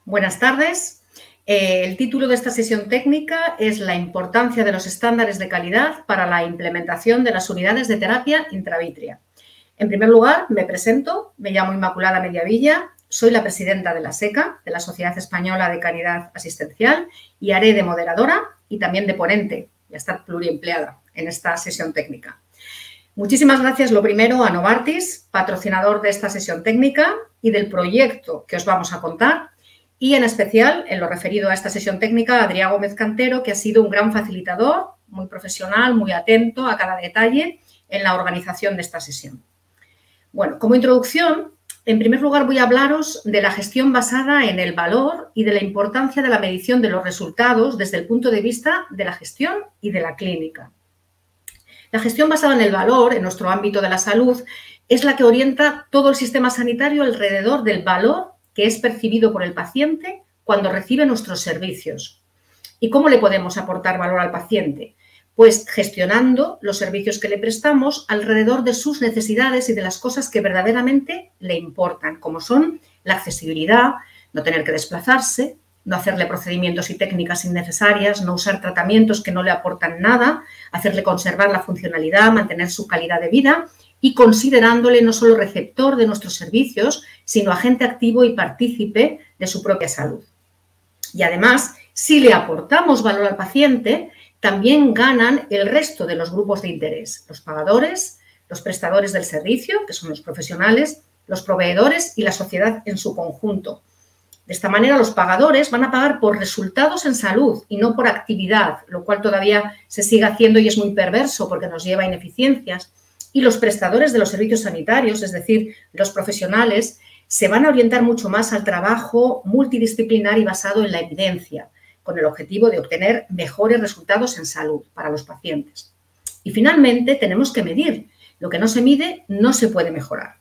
Buenas tardes. El título de esta sesión técnica es La importancia de los estándares de calidad para la implementación de las unidades de terapia intravítrea. En primer lugar, me presento, me llamo Inmaculada Mediavilla, soy la presidenta de la SECA, de la Sociedad Española de Caridad Asistencial, y haré de moderadora y también de ponente, y a estar pluriempleada en esta sesión técnica. Muchísimas gracias, lo primero, a Novartis, patrocinador de esta sesión técnica y del proyecto que os vamos a contar, y en especial, en lo referido a esta sesión técnica, a Adrià Gómez Cantero, que ha sido un gran facilitador, muy profesional, muy atento a cada detalle en la organización de esta sesión. Bueno, como introducción, en primer lugar voy a hablaros de la gestión basada en el valor y de la importancia de la medición de los resultados desde el punto de vista de la gestión y de la clínica. La gestión basada en el valor, en nuestro ámbito de la salud, es la que orienta todo el sistema sanitario alrededor del valor que es percibido por el paciente cuando recibe nuestros servicios. ¿Y cómo le podemos aportar valor al paciente? Pues gestionando los servicios que le prestamos alrededor de sus necesidades y de las cosas que verdaderamente le importan, como son la accesibilidad, no tener que desplazarse, no hacerle procedimientos y técnicas innecesarias, no usar tratamientos que no le aportan nada, hacerle conservar la funcionalidad, mantener su calidad de vida y considerándole no solo receptor de nuestros servicios, sino agente activo y partícipe de su propia salud. Y además, si le aportamos valor al paciente, también ganan el resto de los grupos de interés, los pagadores, los prestadores del servicio, que son los profesionales, los proveedores y la sociedad en su conjunto. De esta manera, los pagadores van a pagar por resultados en salud y no por actividad, lo cual todavía se sigue haciendo y es muy perverso porque nos lleva a ineficiencias. Y los prestadores de los servicios sanitarios, es decir, los profesionales, se van a orientar mucho más al trabajo multidisciplinar y basado en la evidencia, con el objetivo de obtener mejores resultados en salud para los pacientes. Y finalmente, tenemos que medir. Lo que no se mide no se puede mejorar.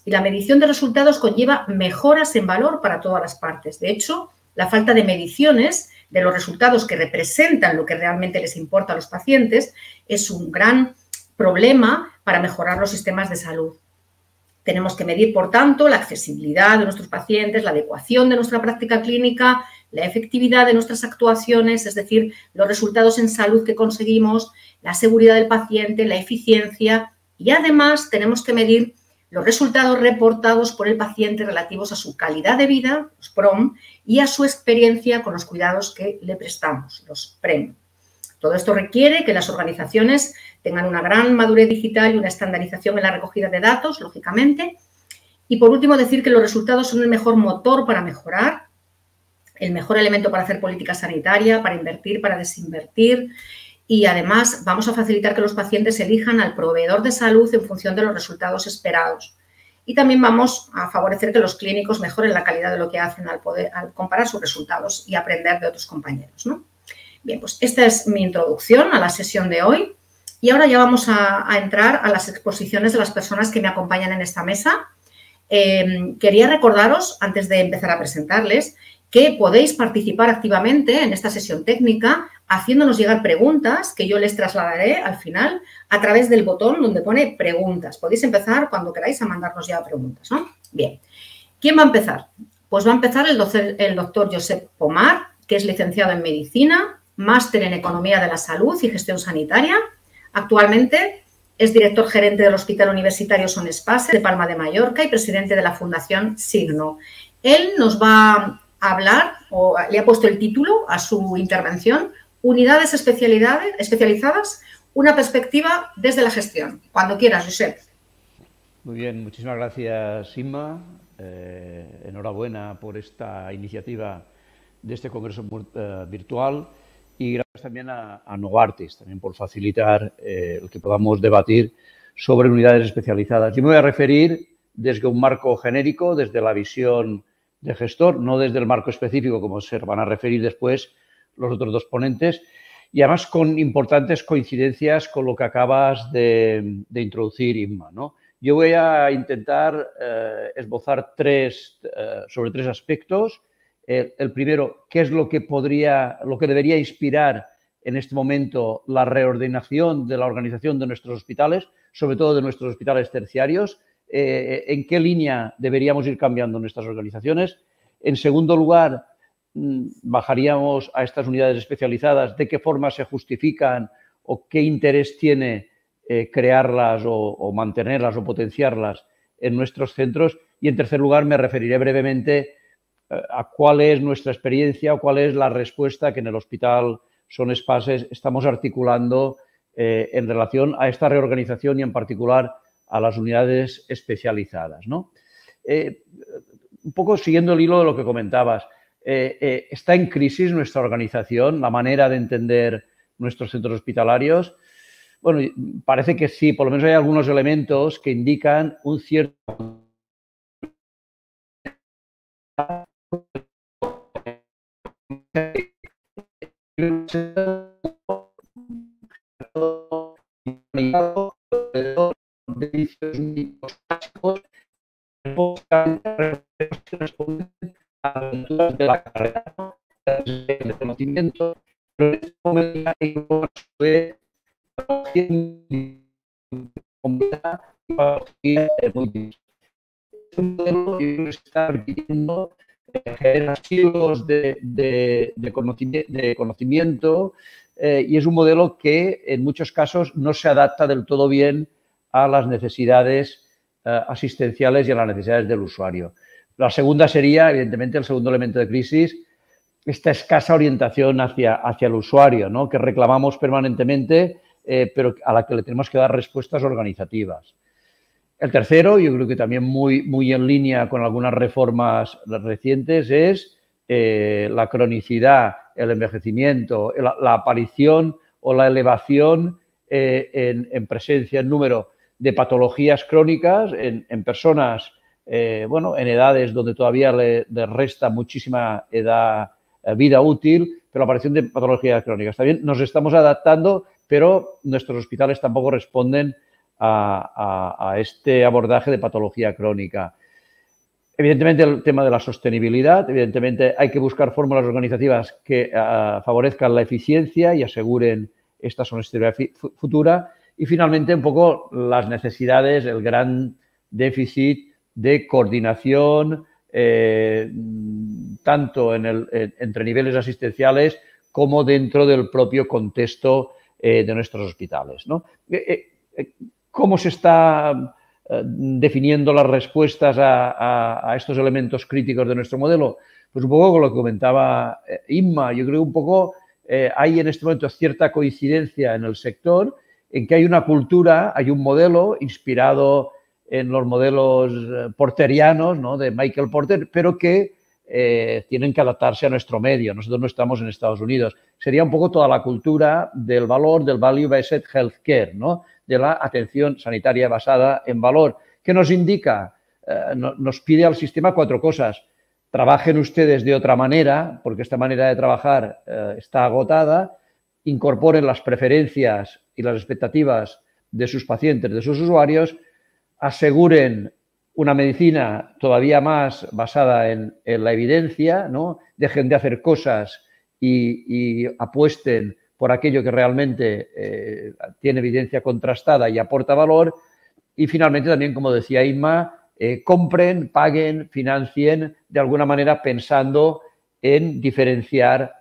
Y la medición de resultados conlleva mejoras en valor para todas las partes. De hecho, la falta de mediciones de los resultados que representan lo que realmente les importa a los pacientes es un gran problema para mejorar los sistemas de salud. Tenemos que medir, por tanto, la accesibilidad de nuestros pacientes, la adecuación de nuestra práctica clínica, la efectividad de nuestras actuaciones, es decir, los resultados en salud que conseguimos, la seguridad del paciente, la eficiencia y además tenemos que medir los resultados reportados por el paciente relativos a su calidad de vida, los PROM, y a su experiencia con los cuidados que le prestamos, los PREM. Todo esto requiere que las organizaciones tengan una gran madurez digital y una estandarización en la recogida de datos, lógicamente. Y por último, decir que los resultados son el mejor motor para mejorar, el mejor elemento para hacer política sanitaria, para invertir, para desinvertir. Y además vamos a facilitar que los pacientes elijan al proveedor de salud en función de los resultados esperados. Y también vamos a favorecer que los clínicos mejoren la calidad de lo que hacen al comparar sus resultados y aprender de otros compañeros, ¿no? Bien, pues esta es mi introducción a la sesión de hoy y ahora ya vamos a entrar a las exposiciones de las personas que me acompañan en esta mesa. Quería recordaros, antes de empezar a presentarles, que podéis participar activamente en esta sesión técnica haciéndonos llegar preguntas que yo les trasladaré al final a través del botón donde pone preguntas. Podéis empezar cuando queráis a mandarnos ya preguntas, ¿no? Bien. ¿Quién va a empezar? Pues va a empezar el doctor Josep Pomar, que es licenciado en Medicina, máster en Economía de la Salud y Gestión Sanitaria. Actualmente es director gerente del Hospital Universitario Son Espases de Palma de Mallorca y presidente de la Fundación Signo. Él nos va a hablar, o le ha puesto el título a su intervención, Unidades especializadas, una perspectiva desde la gestión. Cuando quieras, Josep. Muy bien, muchísimas gracias, Inma. Enhorabuena por esta iniciativa de este congreso virtual y gracias también a Novartis también por facilitar el que podamos debatir sobre unidades especializadas. Yo me voy a referir desde un marco genérico, desde la visión de gestor, no desde el marco específico como se van a referir después los otros dos ponentes y además con importantes coincidencias con lo que acabas de introducir, Inma, ¿no? Yo voy a intentar esbozar sobre tres aspectos. El primero, ¿qué es lo que debería inspirar en este momento la reordenación de la organización de nuestros hospitales, sobre todo de nuestros hospitales terciarios? ¿En qué línea deberíamos ir cambiando nuestras organizaciones? En segundo lugar, bajaríamos a estas unidades especializadas, de qué forma se justifican o qué interés tiene crearlas o mantenerlas o potenciarlas en nuestros centros. Y, en tercer lugar, me referiré brevemente a cuál es nuestra experiencia o cuál es la respuesta que en el Hospital Son Espases estamos articulando en relación a esta reorganización y, en particular, a las unidades especializadas, ¿no? Un poco siguiendo el hilo de lo que comentabas, ¿está en crisis nuestra organización, la manera de entender nuestros centros hospitalarios? Bueno, parece que sí, por lo menos hay algunos elementos que indican un cierto de la carrera de conocimiento, pero en este momento hay que está repitiendo generaciones de conocimiento y es un modelo que en muchos casos no se adapta del todo bien a las necesidades asistenciales y a las necesidades del usuario. La segunda sería, evidentemente, el segundo elemento de crisis, esta escasa orientación hacia el usuario, ¿no? Que reclamamos permanentemente, pero a la que le tenemos que dar respuestas organizativas. El tercero, yo creo que también muy en línea con algunas reformas recientes, es la cronicidad, el envejecimiento, la aparición o la elevación en presencia, en número de patologías crónicas en personas, bueno, en edades donde todavía le resta muchísima vida útil, pero la aparición de patologías crónicas. También nos estamos adaptando, pero nuestros hospitales tampoco responden a este abordaje de patología crónica. Evidentemente, el tema de la sostenibilidad, evidentemente hay que buscar fórmulas organizativas que favorezcan la eficiencia y aseguren esta sostenibilidad futura. Y, finalmente, un poco las necesidades, el gran déficit de coordinación, tanto entre niveles asistenciales como dentro del propio contexto de nuestros hospitales, ¿no? ¿Cómo se está definiendo las respuestas a estos elementos críticos de nuestro modelo? Pues un poco con lo que comentaba Inma. Yo creo que un poco hay en este momento cierta coincidencia en el sector en que hay una cultura, hay un modelo inspirado en los modelos porterianos, ¿no?, de Michael Porter, pero que tienen que adaptarse a nuestro medio. Nosotros no estamos en Estados Unidos. Sería un poco toda la cultura del valor, del value-based healthcare, ¿no?, de la atención sanitaria basada en valor, que nos indica, nos pide al sistema 4 cosas. Trabajen ustedes de otra manera, porque esta manera de trabajar está agotada. Incorporen las preferencias y las expectativas de sus pacientes, de sus usuarios. Aseguren una medicina todavía más basada en la evidencia, ¿no? Dejen de hacer cosas y apuesten por aquello que realmente tiene evidencia contrastada y aporta valor. Y, finalmente, también, como decía Inma, compren, paguen, financien, de alguna manera pensando en diferenciar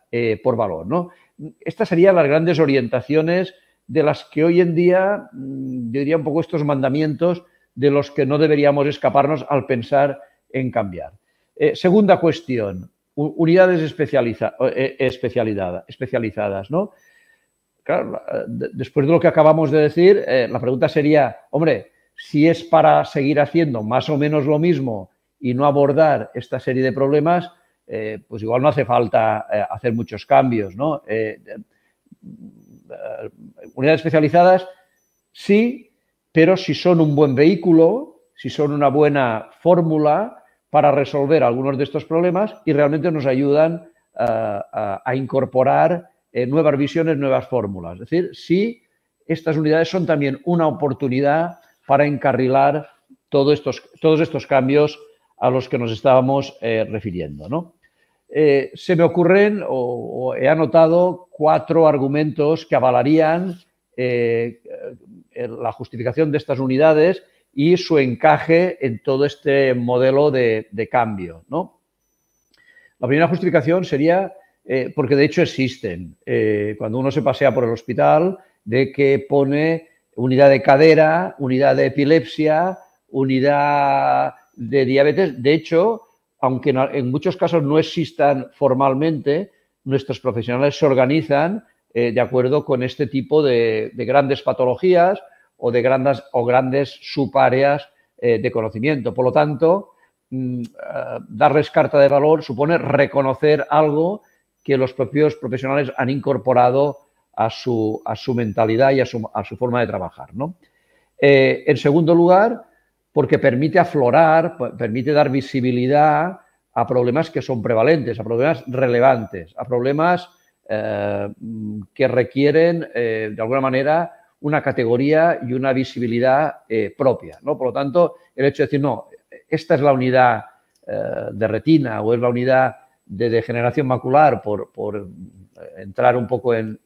por valor, ¿no? Estas serían las grandes orientaciones de las que hoy en día, yo diría un poco estos mandamientos de los que no deberíamos escaparnos al pensar en cambiar. Segunda cuestión, unidades especializadas, ¿no? Claro, después de lo que acabamos de decir, la pregunta sería, hombre, si es para seguir haciendo más o menos lo mismo y no abordar esta serie de problemas, pues igual no hace falta hacer muchos cambios, ¿no? Unidades especializadas, sí, pero si son un buen vehículo, si son una buena fórmula para resolver algunos de estos problemas y realmente nos ayudan a incorporar nuevas visiones, nuevas fórmulas. Es decir, si estas unidades son también una oportunidad para encarrilar todos estos cambios a los que nos estábamos refiriendo, ¿no? Se me ocurren o he anotado 4 argumentos que avalarían la justificación de estas unidades y su encaje en todo este modelo de cambio, ¿no? La primera justificación sería porque de hecho existen. Cuando uno se pasea por el hospital, ve que pone unidad de cadera, unidad de epilepsia, unidad de diabetes. De hecho, aunque en muchos casos no existan formalmente, nuestros profesionales se organizan de acuerdo con este tipo de grandes patologías o de grandes subáreas de conocimiento. Por lo tanto, darles carta de valor supone reconocer algo que los propios profesionales han incorporado a su mentalidad y a su forma de trabajar, ¿no? En segundo lugar, porque permite aflorar, permite dar visibilidad a problemas que son prevalentes, a problemas relevantes, a problemas que requieren, de alguna manera, una categoría y una visibilidad propia, ¿no? Por lo tanto, el hecho de decir, no, esta es la unidad de retina o es la unidad de degeneración macular, por entrar un poco en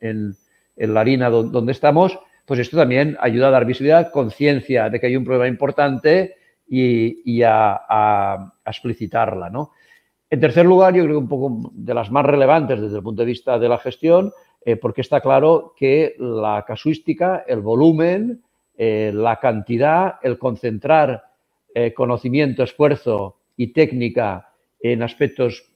la harina donde estamos, pues esto también ayuda a dar visibilidad, conciencia de que hay un problema importante y a explicitarla, ¿no? En tercer lugar, yo creo que un poco de las más relevantes desde el punto de vista de la gestión, porque está claro que la casuística, el volumen, la cantidad, el concentrar conocimiento, esfuerzo y técnica en aspectos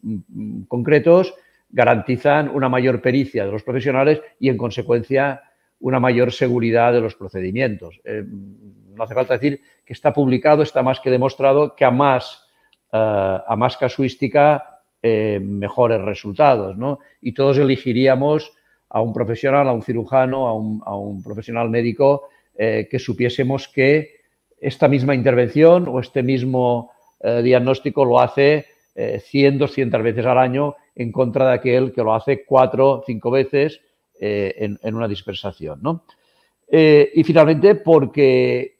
concretos garantizan una mayor pericia de los profesionales y, en consecuencia, una mayor seguridad de los procedimientos. No hace falta decir que está publicado, está más que demostrado que a más casuística, mejores resultados, ¿no? Y todos elegiríamos a un profesional, a un cirujano, a un profesional médico que supiésemos que esta misma intervención o este mismo diagnóstico lo hace 100, 200 veces al año en contra de aquel que lo hace 4 o 5 veces en una dispersación, ¿no? Y finalmente, porque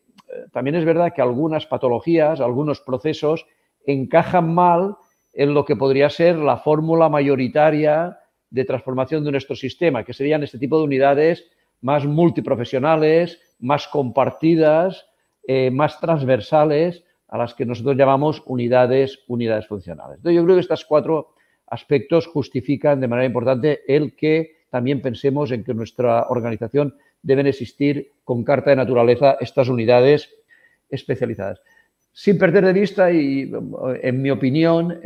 también es verdad que algunas patologías, algunos procesos encajan mal en lo que podría ser la fórmula mayoritaria de transformación de nuestro sistema, que serían este tipo de unidades más multiprofesionales, más compartidas, más transversales, a las que nosotros llamamos unidades funcionales. Entonces, yo creo que estos 4 aspectos justifican de manera importante el que también pensemos en que en nuestra organización deben existir con carta de naturaleza estas unidades especializadas. Sin perder de vista, y en mi opinión,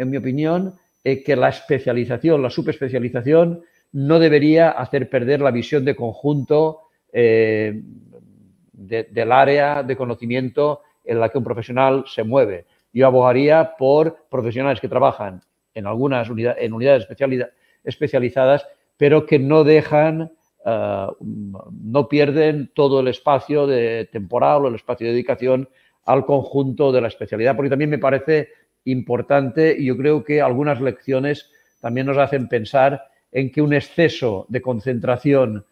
que la especialización, la subespecialización, no debería hacer perder la visión de conjunto del área de conocimiento en la que un profesional se mueve. Yo abogaría por profesionales que trabajan en algunas unidades especializadas, pero que no dejan, no pierden todo el espacio temporal o el espacio de dedicación al conjunto de la especialidad, porque también me parece importante y yo creo que algunas lecciones también nos hacen pensar en que un exceso de concentración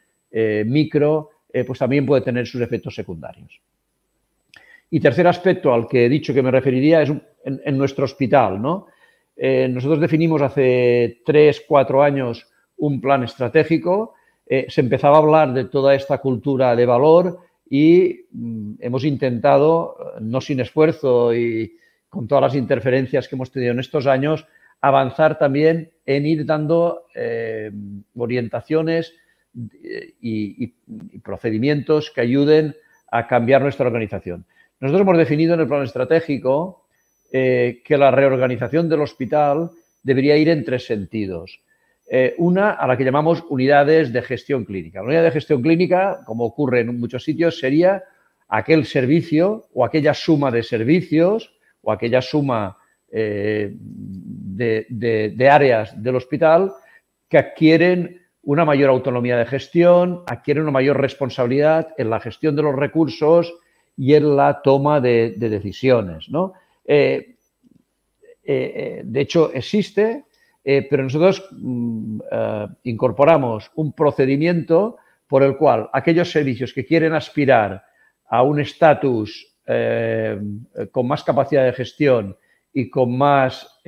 micro pues también puede tener sus efectos secundarios. Y tercer aspecto al que he dicho que me referiría es en nuestro hospital, ¿no? Nosotros definimos hace 3 o 4 años un plan estratégico, se empezaba a hablar de toda esta cultura de valor y hemos intentado, no sin esfuerzo y con todas las interferencias que hemos tenido en estos años, avanzar también en ir dando orientaciones y procedimientos que ayuden a cambiar nuestra organización. Nosotros hemos definido en el plan estratégico que la reorganización del hospital debería ir en 3 sentidos. Una, a la que llamamos unidades de gestión clínica. La unidad de gestión clínica, como ocurre en muchos sitios, sería aquel servicio o aquella suma de servicios o aquella suma de áreas del hospital que adquieren una mayor autonomía de gestión, adquieren una mayor responsabilidad en la gestión de los recursos y en la toma de decisiones, ¿no? De hecho, existe, pero nosotros incorporamos un procedimiento por el cual aquellos servicios que quieren aspirar a un estatus con más capacidad de gestión y con más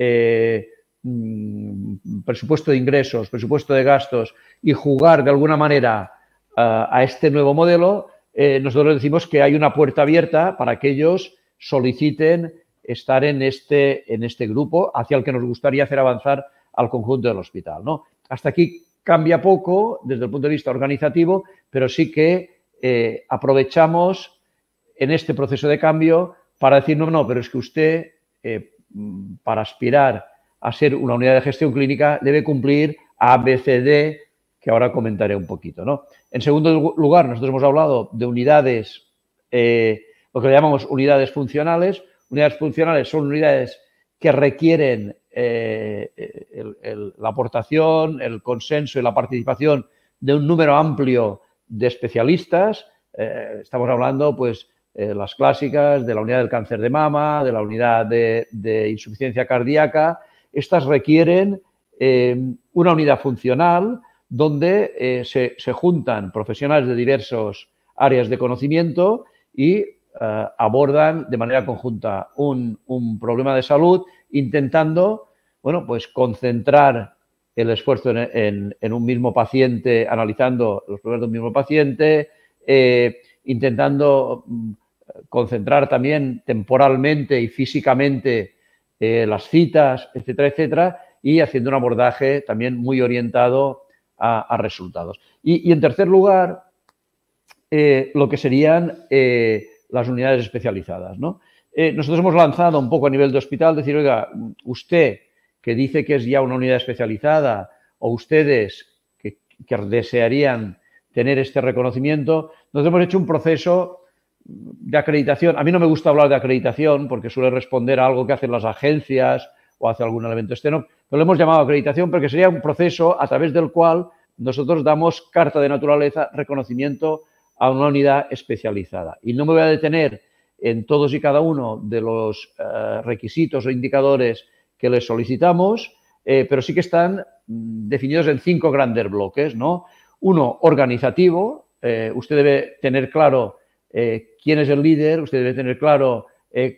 presupuesto de ingresos, presupuesto de gastos y jugar de alguna manera a este nuevo modelo, nosotros decimos que hay una puerta abierta para que ellos soliciten estar en este grupo hacia el que nos gustaría hacer avanzar al conjunto del hospital, ¿no? Hasta aquí cambia poco desde el punto de vista organizativo, pero sí que aprovechamos en este proceso de cambio para decir, no, pero es que usted, para aspirar a ser una unidad de gestión clínica, debe cumplir A, B, C, D, que ahora comentaré un poquito, ¿no? En segundo lugar, nosotros hemos hablado de unidades, lo que llamamos unidades funcionales. Unidades funcionales son unidades que requieren la aportación, el consenso y la participación de un número amplio de especialistas. Estamos hablando, pues, las clásicas de la unidad del cáncer de mama, de la unidad de insuficiencia cardíaca. Estas requieren una unidad funcional donde se juntan profesionales de diversas áreas de conocimiento y abordan de manera conjunta un problema de salud, intentando, bueno, pues concentrar el esfuerzo en un mismo paciente, analizando los problemas de un mismo paciente, intentando concentrar también temporalmente y físicamente las citas, etcétera, etcétera, y haciendo un abordaje también muy orientado a resultados. Y en tercer lugar, lo que serían las unidades especializadas, ¿no? Nosotros hemos lanzado un poco a nivel de hospital, decir, oiga, usted que dice que es ya una unidad especializada o ustedes que desearían tener este reconocimiento, nosotros hemos hecho un proceso de acreditación. A mí no me gusta hablar de acreditación porque suele responder a algo que hacen las agencias o hace algún elemento externo, pero lo hemos llamado acreditación porque sería un proceso a través del cual nosotros damos carta de naturaleza, reconocimiento a una unidad especializada. Y no me voy a detener en todos y cada uno de los requisitos o indicadores que les solicitamos, pero sí que están definidos en 5 grandes bloques, ¿no? Uno, organizativo. Usted debe tener claro quién es el líder, usted debe tener claro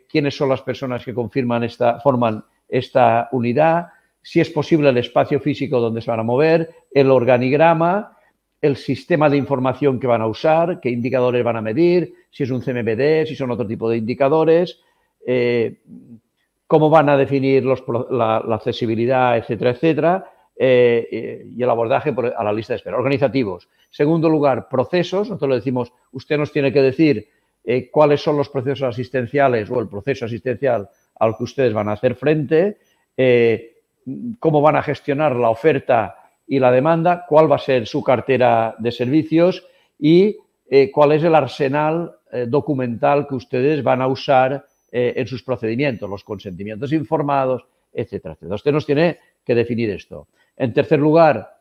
quiénes son las personas que forman esta unidad, si es posible el espacio físico donde se van a mover, el organigrama, el sistema de información que van a usar, qué indicadores van a medir, si es un CMBD, si son otro tipo de indicadores, cómo van a definir la accesibilidad, etcétera, etcétera, y el abordaje a la lista de espera. Organizativos. Segundo lugar, procesos. Nosotros le decimos, usted nos tiene que decir cuáles son los procesos asistenciales o el proceso asistencial al que ustedes van a hacer frente, cómo van a gestionar la oferta y la demanda, cuál va a ser su cartera de servicios y cuál es el arsenal documental que ustedes van a usar en sus procedimientos, los consentimientos informados, etcétera, etcétera. Usted nos tiene que definir esto. En tercer lugar,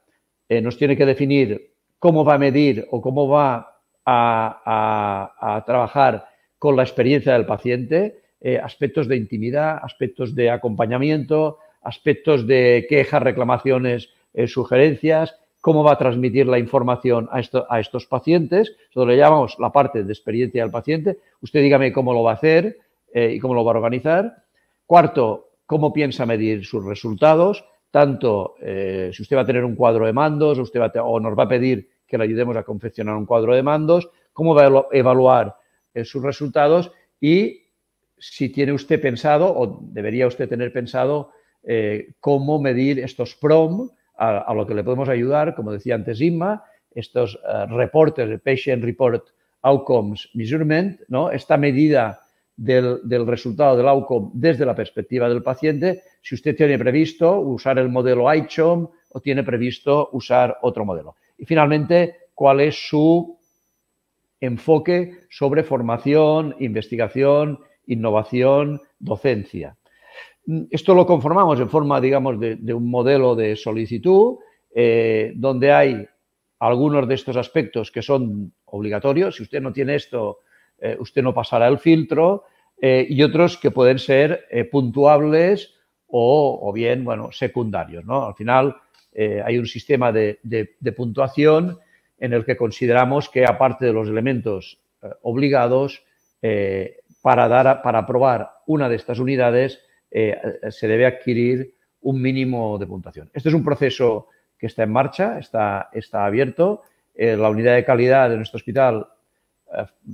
nos tiene que definir cómo va a medir o cómo va a trabajar con la experiencia del paciente, aspectos de intimidad, aspectos de acompañamiento, aspectos de quejas, reclamaciones, sugerencias, cómo va a transmitir la información a estos pacientes. Eso le llamamos la parte de experiencia del paciente. Usted dígame cómo lo va a hacer y cómo lo va a organizar. Cuarto, cómo piensa medir sus resultados, tanto si usted va a tener un cuadro de mandos o nos va a pedir que le ayudemos a confeccionar un cuadro de mandos, cómo va a evaluar sus resultados y si tiene usted pensado o debería usted tener pensado cómo medir estos PROM, a lo que le podemos ayudar, como decía antes Inma, estos reportes de Patient Report Outcomes Measurement, ¿no? Esta medida del resultado del outcome desde la perspectiva del paciente, si usted tiene previsto usar el modelo ICHOM o tiene previsto usar otro modelo. Y finalmente, cuál es su enfoque sobre formación, investigación, innovación, docencia. Esto lo conformamos en forma, digamos, de un modelo de solicitud donde hay algunos de estos aspectos que son obligatorios. Si usted no tiene esto, usted no pasará el filtro y otros que pueden ser puntuables o bien, bueno, secundarios, ¿no? Al final hay un sistema de puntuación en el que consideramos que, aparte de los elementos obligados, para aprobar una de estas unidades se debe adquirir un mínimo de puntuación. Este es un proceso que está en marcha, está abierto. La unidad de calidad de nuestro hospital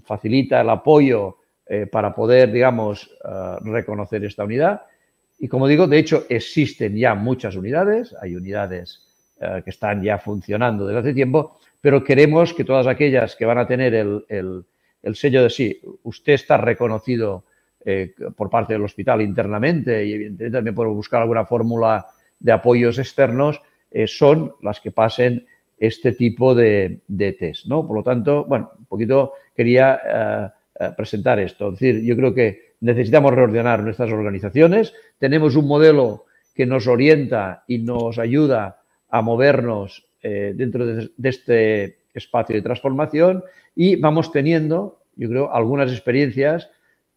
facilita el apoyo para poder, digamos, reconocer esta unidad Y como digo, de hecho, existen ya muchas unidades, hay unidades que están ya funcionando desde hace tiempo, pero queremos que todas aquellas que van a tener el sello de sí, usted está reconocido por parte del hospital internamente y evidentemente también por buscar alguna fórmula de apoyos externos, son las que pasen este tipo de test, ¿no? Por lo tanto, bueno, un poquito quería presentar esto. Es decir, yo creo que necesitamos reordenar nuestras organizaciones. Tenemos un modelo que nos orienta y nos ayuda a movernos dentro de este espacio de transformación y vamos teniendo, yo creo, algunas experiencias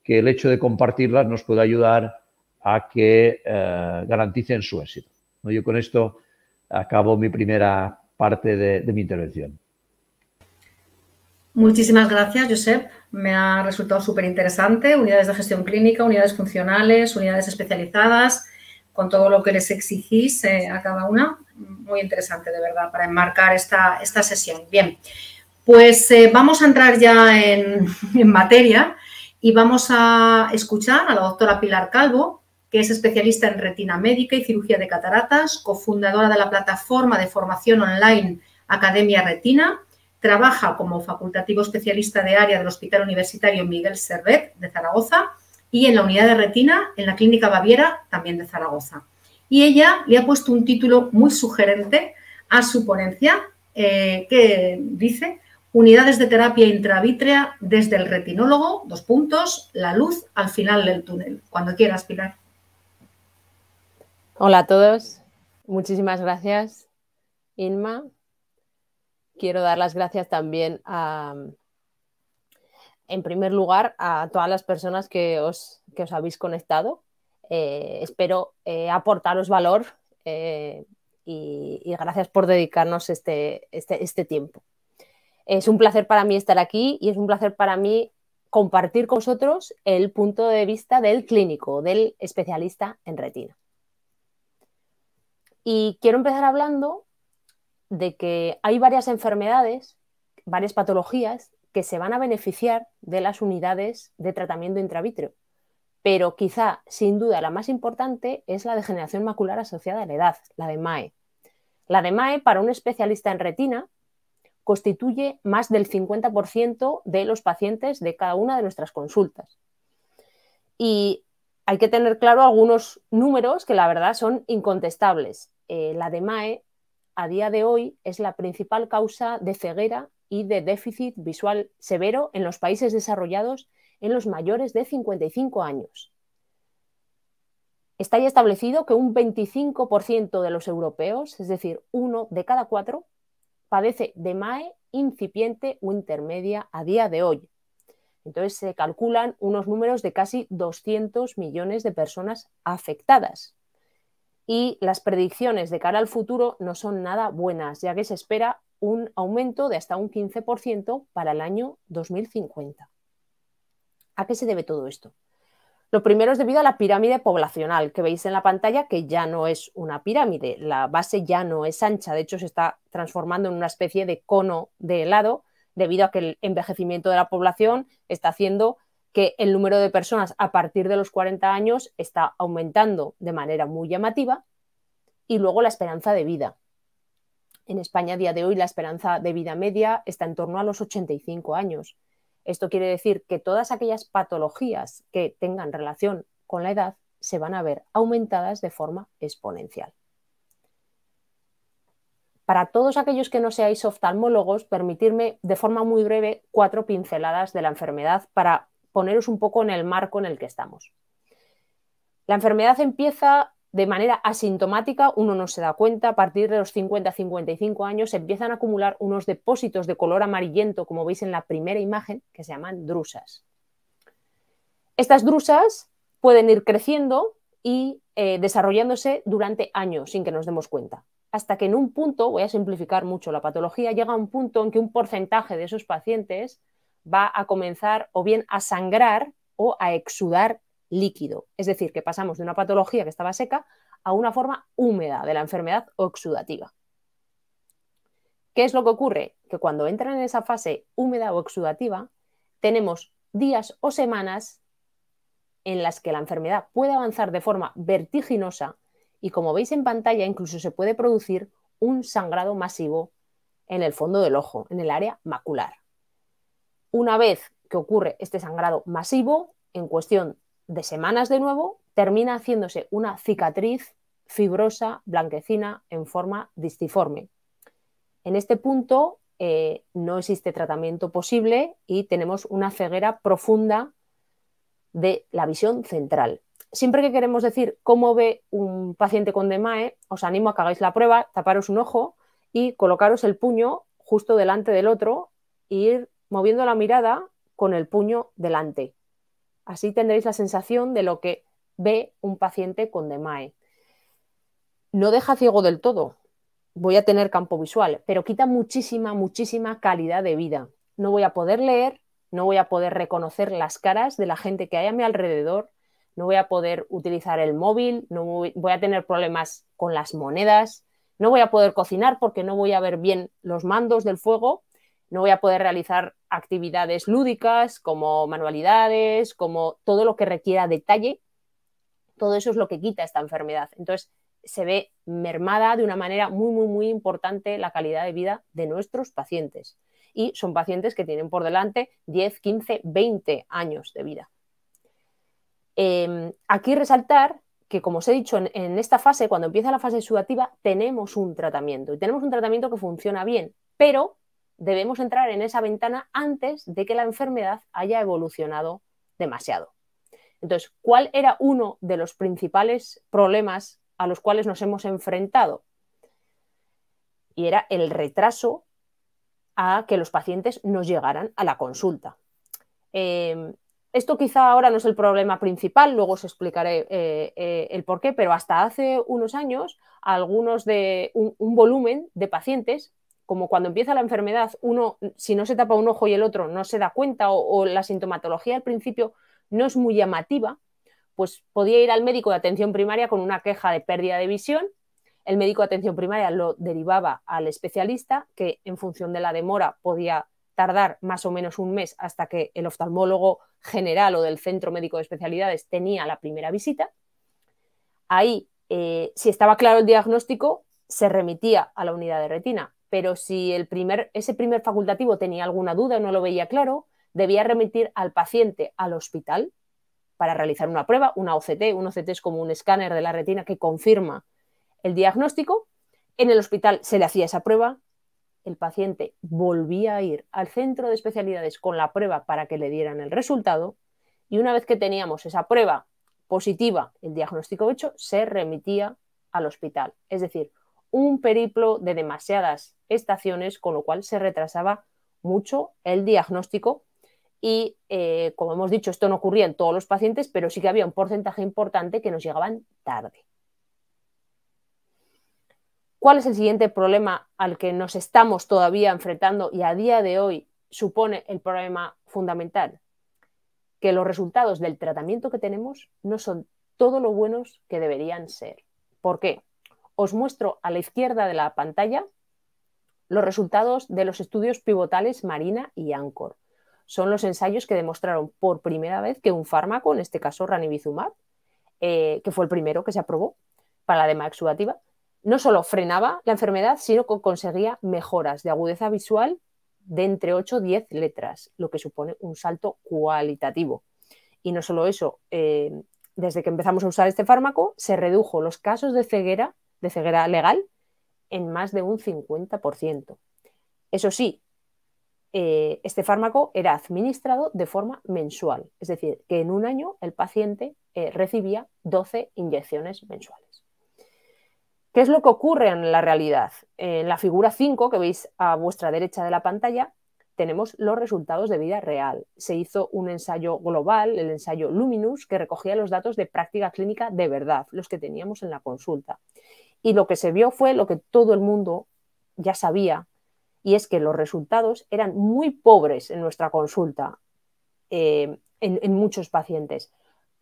que el hecho de compartirlas nos puede ayudar a que garanticen su éxito. Yo con esto acabo mi primera parte de mi intervención. Muchísimas gracias, Josep. Me ha resultado súper interesante. Unidades de gestión clínica, unidades funcionales, unidades especializadas, con todo lo que les exigís a cada una. Muy interesante, de verdad, para enmarcar esta sesión. Bien, pues vamos a entrar ya en materia y vamos a escuchar a la doctora Pilar Calvo, que es especialista en retina médica y cirugía de cataratas, cofundadora de la plataforma de formación online Academia Retina. Trabaja como facultativo especialista de área del Hospital Universitario Miguel Servet de Zaragoza y en la unidad de retina en la Clínica Baviera, también de Zaragoza. Y ella le ha puesto un título muy sugerente a su ponencia que dice: Unidades de terapia intravítrea desde el retinólogo, la luz al final del túnel. Cuando quieras, Pilar. Hola a todos. Muchísimas gracias, Inma. Quiero dar las gracias también en primer lugar, a todas las personas que os habéis conectado. Espero aportaros valor y gracias por dedicarnos este tiempo. Es un placer para mí estar aquí y es un placer para mí compartir con vosotros el punto de vista del clínico, del especialista en retina. Y quiero empezar hablando de que hay varias enfermedades, varias patologías que se van a beneficiar de las unidades de tratamiento intravítreo. Pero quizá, sin duda, la más importante es la degeneración macular asociada a la edad, la de MAE. La de MAE, para un especialista en retina, constituye más del 50% de los pacientes de cada una de nuestras consultas. Y hay que tener claro algunos números que la verdad son incontestables. La de MAE a día de hoy es la principal causa de ceguera y de déficit visual severo en los países desarrollados en los mayores de 55 años. Está ya establecido que un 25% de los europeos, es decir, 1 de cada 4, padece de MAE incipiente o intermedia a día de hoy. Entonces se calculan unos números de casi 200 millones de personas afectadas. Y las predicciones de cara al futuro no son nada buenas, ya que se espera un aumento de hasta un 15% para el año 2050. ¿A qué se debe todo esto? Lo primero es debido a la pirámide poblacional que veis en la pantalla, que ya no es una pirámide, la base ya no es ancha, de hecho se está transformando en una especie de cono de helado debido a que el envejecimiento de la población está haciendo que el número de personas a partir de los 40 años está aumentando de manera muy llamativa, y luego la esperanza de vida. En España a día de hoy la esperanza de vida media está en torno a los 85 años. Esto quiere decir que todas aquellas patologías que tengan relación con la edad se van a ver aumentadas de forma exponencial. Para todos aquellos que no seáis oftalmólogos, permitirme de forma muy breve 4 pinceladas de la enfermedad para poneros un poco en el marco en el que estamos. La enfermedad empieza de manera asintomática, uno no se da cuenta, a partir de los 50-55 años se empiezan a acumular unos depósitos de color amarillento, como veis en la primera imagen, que se llaman drusas. Estas drusas pueden ir creciendo y desarrollándose durante años sin que nos demos cuenta. Hasta que en un punto, voy a simplificar mucho la patología, llega a un punto en que un porcentaje de esos pacientes va a comenzar o bien a sangrar o a exudar líquido. Es decir, que pasamos de una patología que estaba seca a una forma húmeda de la enfermedad o exudativa. ¿Qué es lo que ocurre? Que cuando entran en esa fase húmeda o exudativa, tenemos días o semanas en las que la enfermedad puede avanzar de forma vertiginosa y, como veis en pantalla, incluso se puede producir un sangrado masivo en el fondo del ojo, en el área macular. Una vez que ocurre este sangrado masivo, en cuestión de semanas de nuevo, termina haciéndose una cicatriz fibrosa, blanquecina, en forma disciforme. En este punto no existe tratamiento posible y tenemos una ceguera profunda de la visión central. Siempre que queremos decir cómo ve un paciente con DMAE, os animo a que hagáis la prueba, taparos un ojo y colocaros el puño justo delante del otro e ir moviendo la mirada con el puño delante. Así tendréis la sensación de lo que ve un paciente con DMAE. No deja ciego del todo, voy a tener campo visual, pero quita muchísima, muchísima calidad de vida. No voy a poder leer, no voy a poder reconocer las caras de la gente que hay a mi alrededor, no voy a poder utilizar el móvil, no voy a tener problemas con las monedas, no voy a poder cocinar porque no voy a ver bien los mandos del fuego, no voy a poder realizar actividades lúdicas como manualidades, como todo lo que requiera detalle. Todo eso es lo que quita esta enfermedad. Entonces, se ve mermada de una manera muy, muy, muy importante la calidad de vida de nuestros pacientes. Y son pacientes que tienen por delante 10, 15, 20 años de vida. Aquí resaltar que, como os he dicho, en esta fase, cuando empieza la fase sudativa, tenemos un tratamiento. Y tenemos un tratamiento que funciona bien, pero debemos entrar en esa ventana antes de que la enfermedad haya evolucionado demasiado. Entonces, ¿cuál era uno de los principales problemas a los cuales nos hemos enfrentado? Y era el retraso a que los pacientes nos llegaran a la consulta. Esto quizá ahora no es el problema principal, luego os explicaré el por qué, pero hasta hace unos años, algunos de un volumen de pacientes, como cuando empieza la enfermedad, uno, si no se tapa un ojo y el otro, no se da cuenta o la sintomatología al principio no es muy llamativa, pues podía ir al médico de atención primaria con una queja de pérdida de visión. El médico de atención primaria lo derivaba al especialista, que en función de la demora podía tardar más o menos un mes hasta que el oftalmólogo general o del centro médico de especialidades tenía la primera visita. Ahí, si estaba claro el diagnóstico, se remitía a la unidad de retina, pero si ese primer facultativo tenía alguna duda o no lo veía claro, debía remitir al paciente al hospital para realizar una prueba, una OCT. Un OCT es como un escáner de la retina que confirma el diagnóstico. En el hospital se le hacía esa prueba, el paciente volvía a ir al centro de especialidades con la prueba para que le dieran el resultado y una vez que teníamos esa prueba positiva, el diagnóstico hecho, se remitía al hospital. Es decir, un periplo de demasiadas estaciones, con lo cual se retrasaba mucho el diagnóstico. Y, como hemos dicho, esto no ocurría en todos los pacientes, pero sí que había un porcentaje importante que nos llegaban tarde. ¿Cuál es el siguiente problema al que nos estamos todavía enfrentando y a día de hoy supone el problema fundamental? Que los resultados del tratamiento que tenemos no son todo lo buenos que deberían ser. ¿Por qué? Os muestro a la izquierda de la pantalla los resultados de los estudios pivotales Marina y Anchor. Son los ensayos que demostraron por primera vez que un fármaco, en este caso ranibizumab, que fue el primero que se aprobó para la DMAE exudativa, no solo frenaba la enfermedad, sino que conseguía mejoras de agudeza visual de entre 8 y 10 letras, lo que supone un salto cualitativo. Y no solo eso, desde que empezamos a usar este fármaco, se redujo los casos de ceguera legal en más de un 50%. Eso sí, este fármaco era administrado de forma mensual, es decir, que en un año el paciente recibía 12 inyecciones mensuales. ¿Qué es lo que ocurre en la realidad? En la figura 5, que veis a vuestra derecha de la pantalla, tenemos los resultados de vida real. Se hizo un ensayo global, el ensayo Luminous, que recogía los datos de práctica clínica de verdad, los que teníamos en la consulta. Y lo que se vio fue lo que todo el mundo ya sabía, y es que los resultados eran muy pobres en nuestra consulta, en muchos pacientes.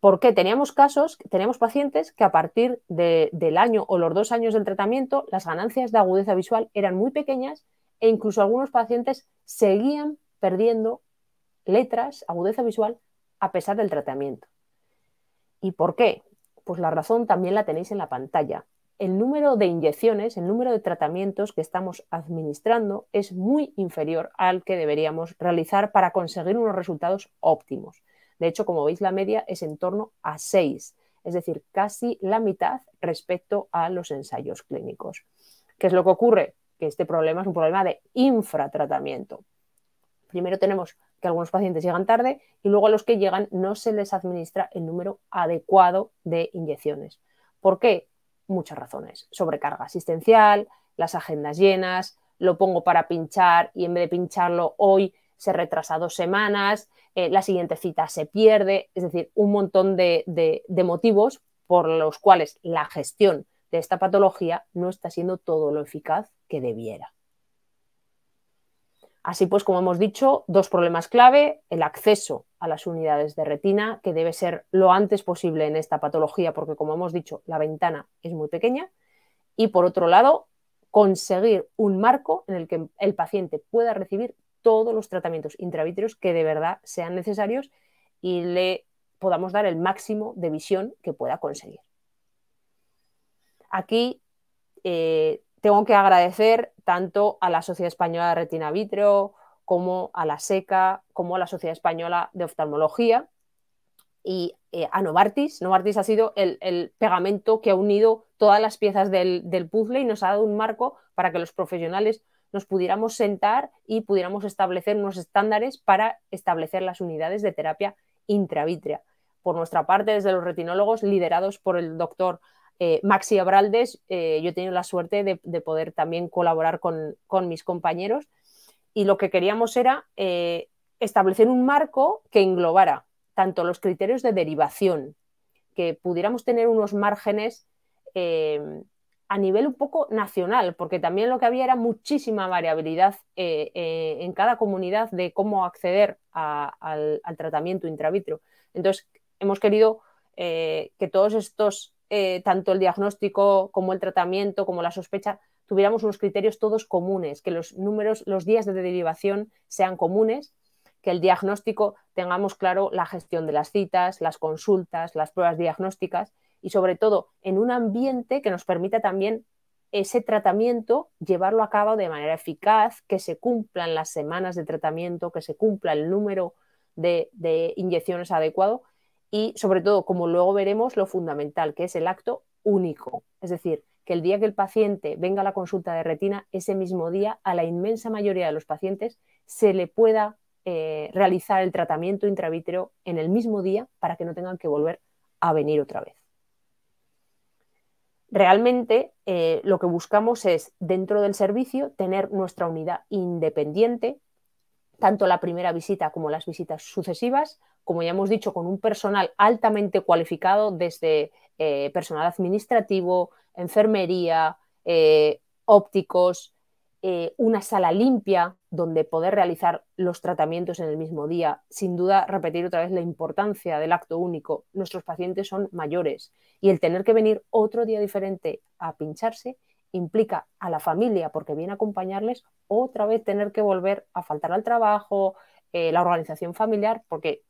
¿Por qué? Teníamos pacientes que a partir del año o los 2 años del tratamiento, las ganancias de agudeza visual eran muy pequeñas e incluso algunos pacientes seguían perdiendo letras, agudeza visual, a pesar del tratamiento. ¿Y por qué? Pues la razón también la tenéis en la pantalla. El número de inyecciones, el número de tratamientos que estamos administrando es muy inferior al que deberíamos realizar para conseguir unos resultados óptimos. De hecho, como veis, la media es en torno a 6, es decir, casi la mitad respecto a los ensayos clínicos. ¿Qué es lo que ocurre? Que este problema es un problema de infratratamiento. Primero tenemos que algunos pacientes llegan tarde y luego a los que llegan no se les administra el número adecuado de inyecciones. ¿Por qué? Muchas razones. Sobrecarga asistencial, las agendas llenas, lo pongo para pinchar y en vez de pincharlo hoy se retrasa 2 semanas, la siguiente cita se pierde, es decir, un montón de motivos por los cuales la gestión de esta patología no está siendo todo lo eficaz que debiera. Así pues, como hemos dicho, 2 problemas clave: el acceso a las unidades de retina, que debe ser lo antes posible en esta patología, porque como hemos dicho, la ventana es muy pequeña, y por otro lado, conseguir un marco en el que el paciente pueda recibir todos los tratamientos intravítreos que de verdad sean necesarios y le podamos dar el máximo de visión que pueda conseguir. Aquí tengo que agradecer tanto a la Sociedad Española de Retina Vítreo como a la SECA, como a la Sociedad Española de Oftalmología y a Novartis. Novartis ha sido el pegamento que ha unido todas las piezas del puzzle y nos ha dado un marco para que los profesionales nos pudiéramos sentar y pudiéramos establecer unos estándares para establecer las unidades de terapia intravítrea. Por nuestra parte, desde los retinólogos, liderados por el doctor Maxi Abraldes, yo he tenido la suerte de poder también colaborar con mis compañeros, y lo que queríamos era establecer un marco que englobara tanto los criterios de derivación, que pudiéramos tener unos márgenes a nivel un poco nacional, porque también lo que había era muchísima variabilidad en cada comunidad de cómo acceder al tratamiento intravitreo. Entonces, hemos querido que todos estos, tanto el diagnóstico como el tratamiento, como la sospecha, tuviéramos unos criterios todos comunes, que los números, los días de derivación sean comunes, que el diagnóstico tengamos claro la gestión de las citas, las consultas, las pruebas diagnósticas y sobre todo en un ambiente que nos permita también ese tratamiento llevarlo a cabo de manera eficaz, que se cumplan las semanas de tratamiento, que se cumpla el número de inyecciones adecuado y sobre todo, como luego veremos, lo fundamental, que es el acto único, es decir, que el día que el paciente venga a la consulta de retina, ese mismo día a la inmensa mayoría de los pacientes se le pueda realizar el tratamiento intravítreo en el mismo día para que no tengan que volver a venir otra vez. Realmente lo que buscamos es, dentro del servicio, tener nuestra unidad independiente, tanto la primera visita como las visitas sucesivas, como ya hemos dicho, con un personal altamente cualificado, desde personal administrativo, enfermería, ópticos, una sala limpia donde poder realizar los tratamientos en el mismo día. Sin duda, repetir otra vez la importancia del acto único. Nuestros pacientes son mayores y el tener que venir otro día diferente a pincharse implica a la familia, porque viene a acompañarles, otra vez tener que volver a faltar al trabajo, la organización familiar, porque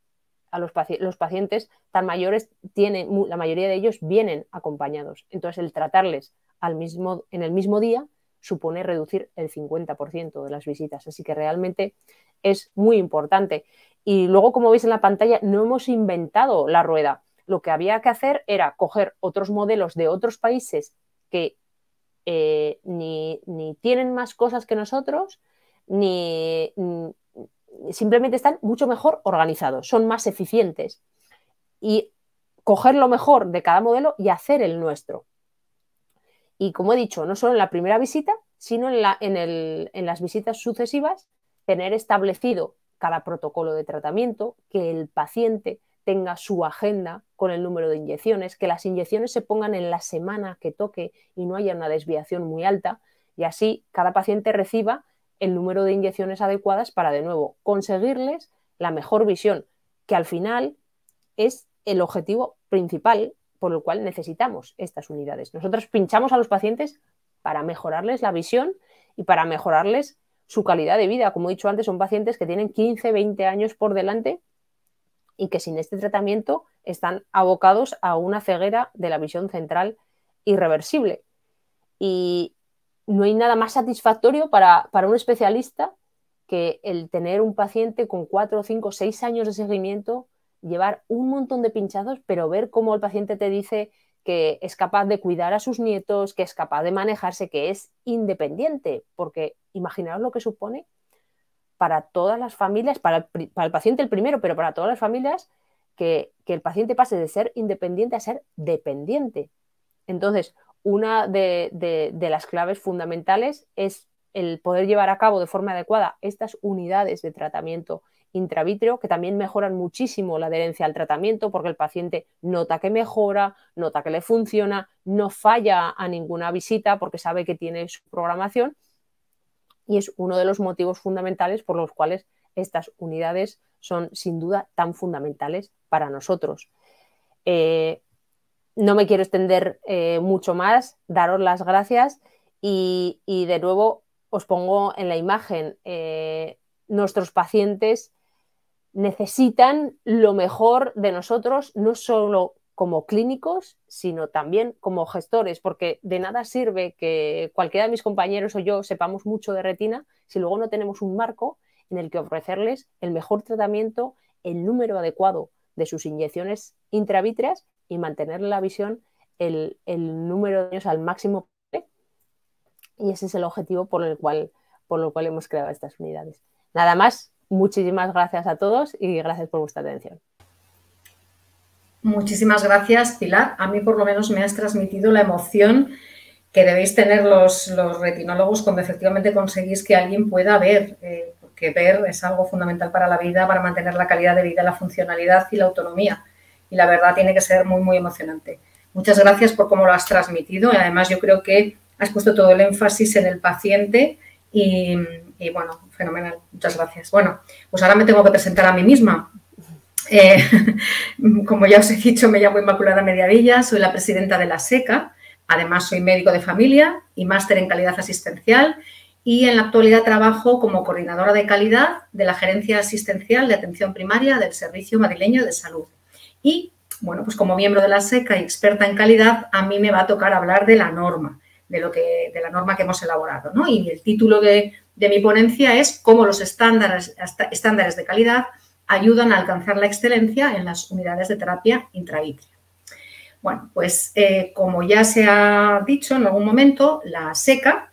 a los pacientes tan mayores la mayoría de ellos vienen acompañados. Entonces, el tratarles en el mismo día supone reducir el 50% de las visitas. Así que realmente es muy importante. Y luego, como veis en la pantalla, no hemos inventado la rueda. Lo que había que hacer era coger otros modelos de otros países que ni tienen más cosas que nosotros, ni simplemente están mucho mejor organizados, son más eficientes. Y coger lo mejor de cada modelo y hacer el nuestro. Y como he dicho, no solo en la primera visita, sino en las visitas sucesivas, tener establecido cada protocolo de tratamiento, que el paciente tenga su agenda con el número de inyecciones, que las inyecciones se pongan en la semana que toque y no haya una desviación muy alta, y así cada paciente reciba el número de inyecciones adecuadas para, de nuevo, conseguirles la mejor visión, que al final es el objetivo principal por lo cual necesitamos estas unidades. Nosotros pinchamos a los pacientes para mejorarles la visión y para mejorarles su calidad de vida. Como he dicho antes, son pacientes que tienen 15, 20 años por delante y que sin este tratamiento están abocados a una ceguera de la visión central irreversible. Y no hay nada más satisfactorio para un especialista que el tener un paciente con 4, 5, 6 años de seguimiento, llevar un montón de pinchazos, pero ver cómo el paciente te dice que es capaz de cuidar a sus nietos, que es capaz de manejarse, que es independiente, porque imaginaos lo que supone para todas las familias, para el paciente el primero, pero para todas las familias, que el paciente pase de ser independiente a ser dependiente. Entonces, una de las claves fundamentales es el poder llevar a cabo de forma adecuada estas unidades de tratamiento intravítreo, que también mejoran muchísimo la adherencia al tratamiento, porque el paciente nota que mejora, nota que le funciona, no falla a ninguna visita porque sabe que tiene su programación, y es uno de los motivos fundamentales por los cuales estas unidades son sin duda tan fundamentales para nosotros. No me quiero extender mucho más, daros las gracias y de nuevo os pongo en la imagen, nuestros pacientes necesitan lo mejor de nosotros, no solo como clínicos, sino también como gestores, porque de nada sirve que cualquiera de mis compañeros o yo sepamos mucho de retina si luego no tenemos un marco en el que ofrecerles el mejor tratamiento, el número adecuado de sus inyecciones intravítreas y mantener la visión el número de años al máximo. Y ese es el objetivo por lo cual hemos creado estas unidades. Nada más, muchísimas gracias a todos y gracias por vuestra atención. Muchísimas gracias, Pilar. A mí por lo menos me has transmitido la emoción que debéis tener los retinólogos cuando efectivamente conseguís que alguien pueda ver, porque ver es algo fundamental para la vida, para mantener la calidad de vida, la funcionalidad y la autonomía. Y la verdad tiene que ser muy, muy emocionante. Muchas gracias por cómo lo has transmitido y además yo creo que has puesto todo el énfasis en el paciente y bueno, fenomenal. Muchas gracias. Bueno, pues ahora me tengo que presentar a mí misma. Como ya os he dicho, me llamo Inmaculada Mediavilla, soy la presidenta de la SECA, además soy médico de familia y máster en calidad asistencial y en la actualidad trabajo como coordinadora de calidad de la Gerencia Asistencial de Atención Primaria del Servicio Madrileño de Salud. Y, bueno, pues como miembro de la SECA y experta en calidad, a mí me va a tocar hablar de la norma, de la norma que hemos elaborado, ¿no? Y el título de mi ponencia es cómo los estándares de calidad ayudan a alcanzar la excelencia en las unidades de terapia intravítrea. Bueno, pues como ya se ha dicho en algún momento, la SECA,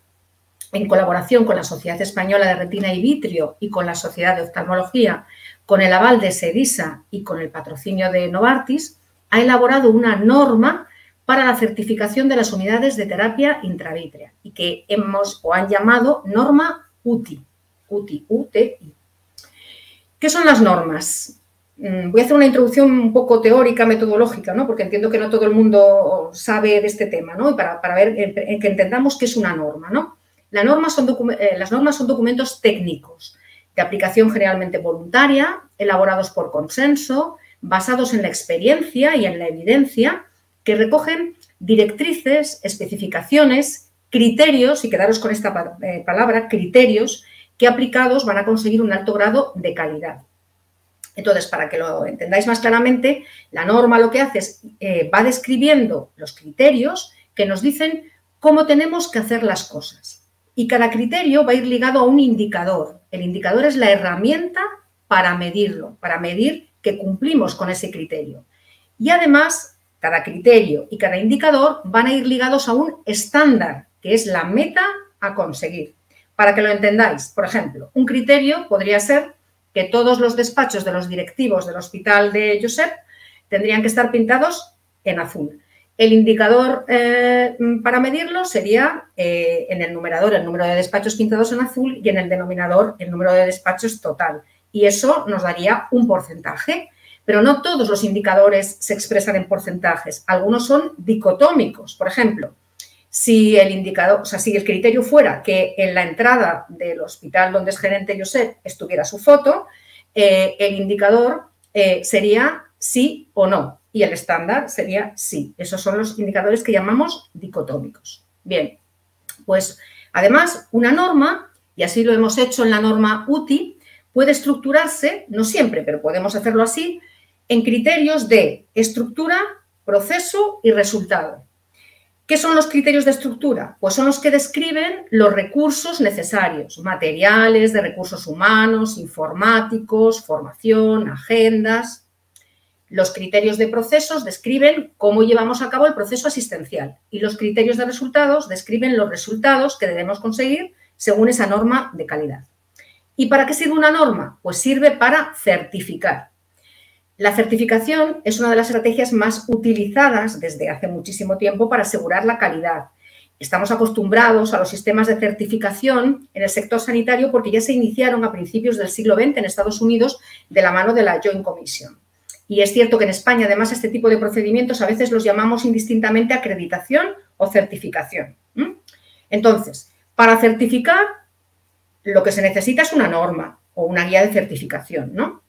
en colaboración con la Sociedad Española de Retina y Vitrio y con la Sociedad de Oftalmología, con el aval de SEDISA y con el patrocinio de Novartis, ha elaborado una norma para la certificación de las unidades de terapia intravítrea y que han llamado norma UTI. UTI. ¿Qué son las normas? Voy a hacer una introducción un poco teórica, metodológica, ¿no? Porque entiendo que no todo el mundo sabe de este tema, ¿no? Y para ver que entendamos qué es una norma, ¿no? Las normas son documentos técnicos de aplicación generalmente voluntaria, elaborados por consenso, basados en la experiencia y en la evidencia, que recogen directrices, especificaciones, criterios, y quedaros con esta palabra, criterios, que aplicados van a conseguir un alto grado de calidad. Entonces, para que lo entendáis más claramente, la norma lo que hace es, va describiendo los criterios que nos dicen cómo tenemos que hacer las cosas. Y cada criterio va a ir ligado a un indicador. El indicador es la herramienta para medirlo, para medir que cumplimos con ese criterio. Y además, cada criterio y cada indicador van a ir ligados a un estándar, que es la meta a conseguir. Para que lo entendáis, por ejemplo, un criterio podría ser que todos los despachos de los directivos del Hospital de Josep tendrían que estar pintados en azul. El indicador para medirlo sería en el numerador el número de despachos pintados en azul y en el denominador el número de despachos total. Y eso nos daría un porcentaje. Pero no todos los indicadores se expresan en porcentajes. Algunos son dicotómicos. Por ejemplo, si el criterio fuera que en la entrada del hospital donde es gerente Josep estuviera su foto, el indicador sería sí o no y el estándar sería sí. Esos son los indicadores que llamamos dicotómicos. Bien, pues además una norma, y así lo hemos hecho en la norma UTI, puede estructurarse, no siempre, pero podemos hacerlo así, en criterios de estructura, proceso y resultado. ¿Qué son los criterios de estructura? Pues son los que describen los recursos necesarios, materiales, de recursos humanos, informáticos, formación, agendas. Los criterios de procesos describen cómo llevamos a cabo el proceso asistencial y los criterios de resultados describen los resultados que debemos conseguir según esa norma de calidad. ¿Y para qué sirve una norma? Pues sirve para certificar. La certificación es una de las estrategias más utilizadas desde hace muchísimo tiempo para asegurar la calidad. Estamos acostumbrados a los sistemas de certificación en el sector sanitario porque ya se iniciaron a principios del siglo XX en Estados Unidos de la mano de la Joint Commission. Y es cierto que en España, además, este tipo de procedimientos a veces los llamamos indistintamente acreditación o certificación. Entonces, para certificar, lo que se necesita es una norma o una guía de certificación, ¿no?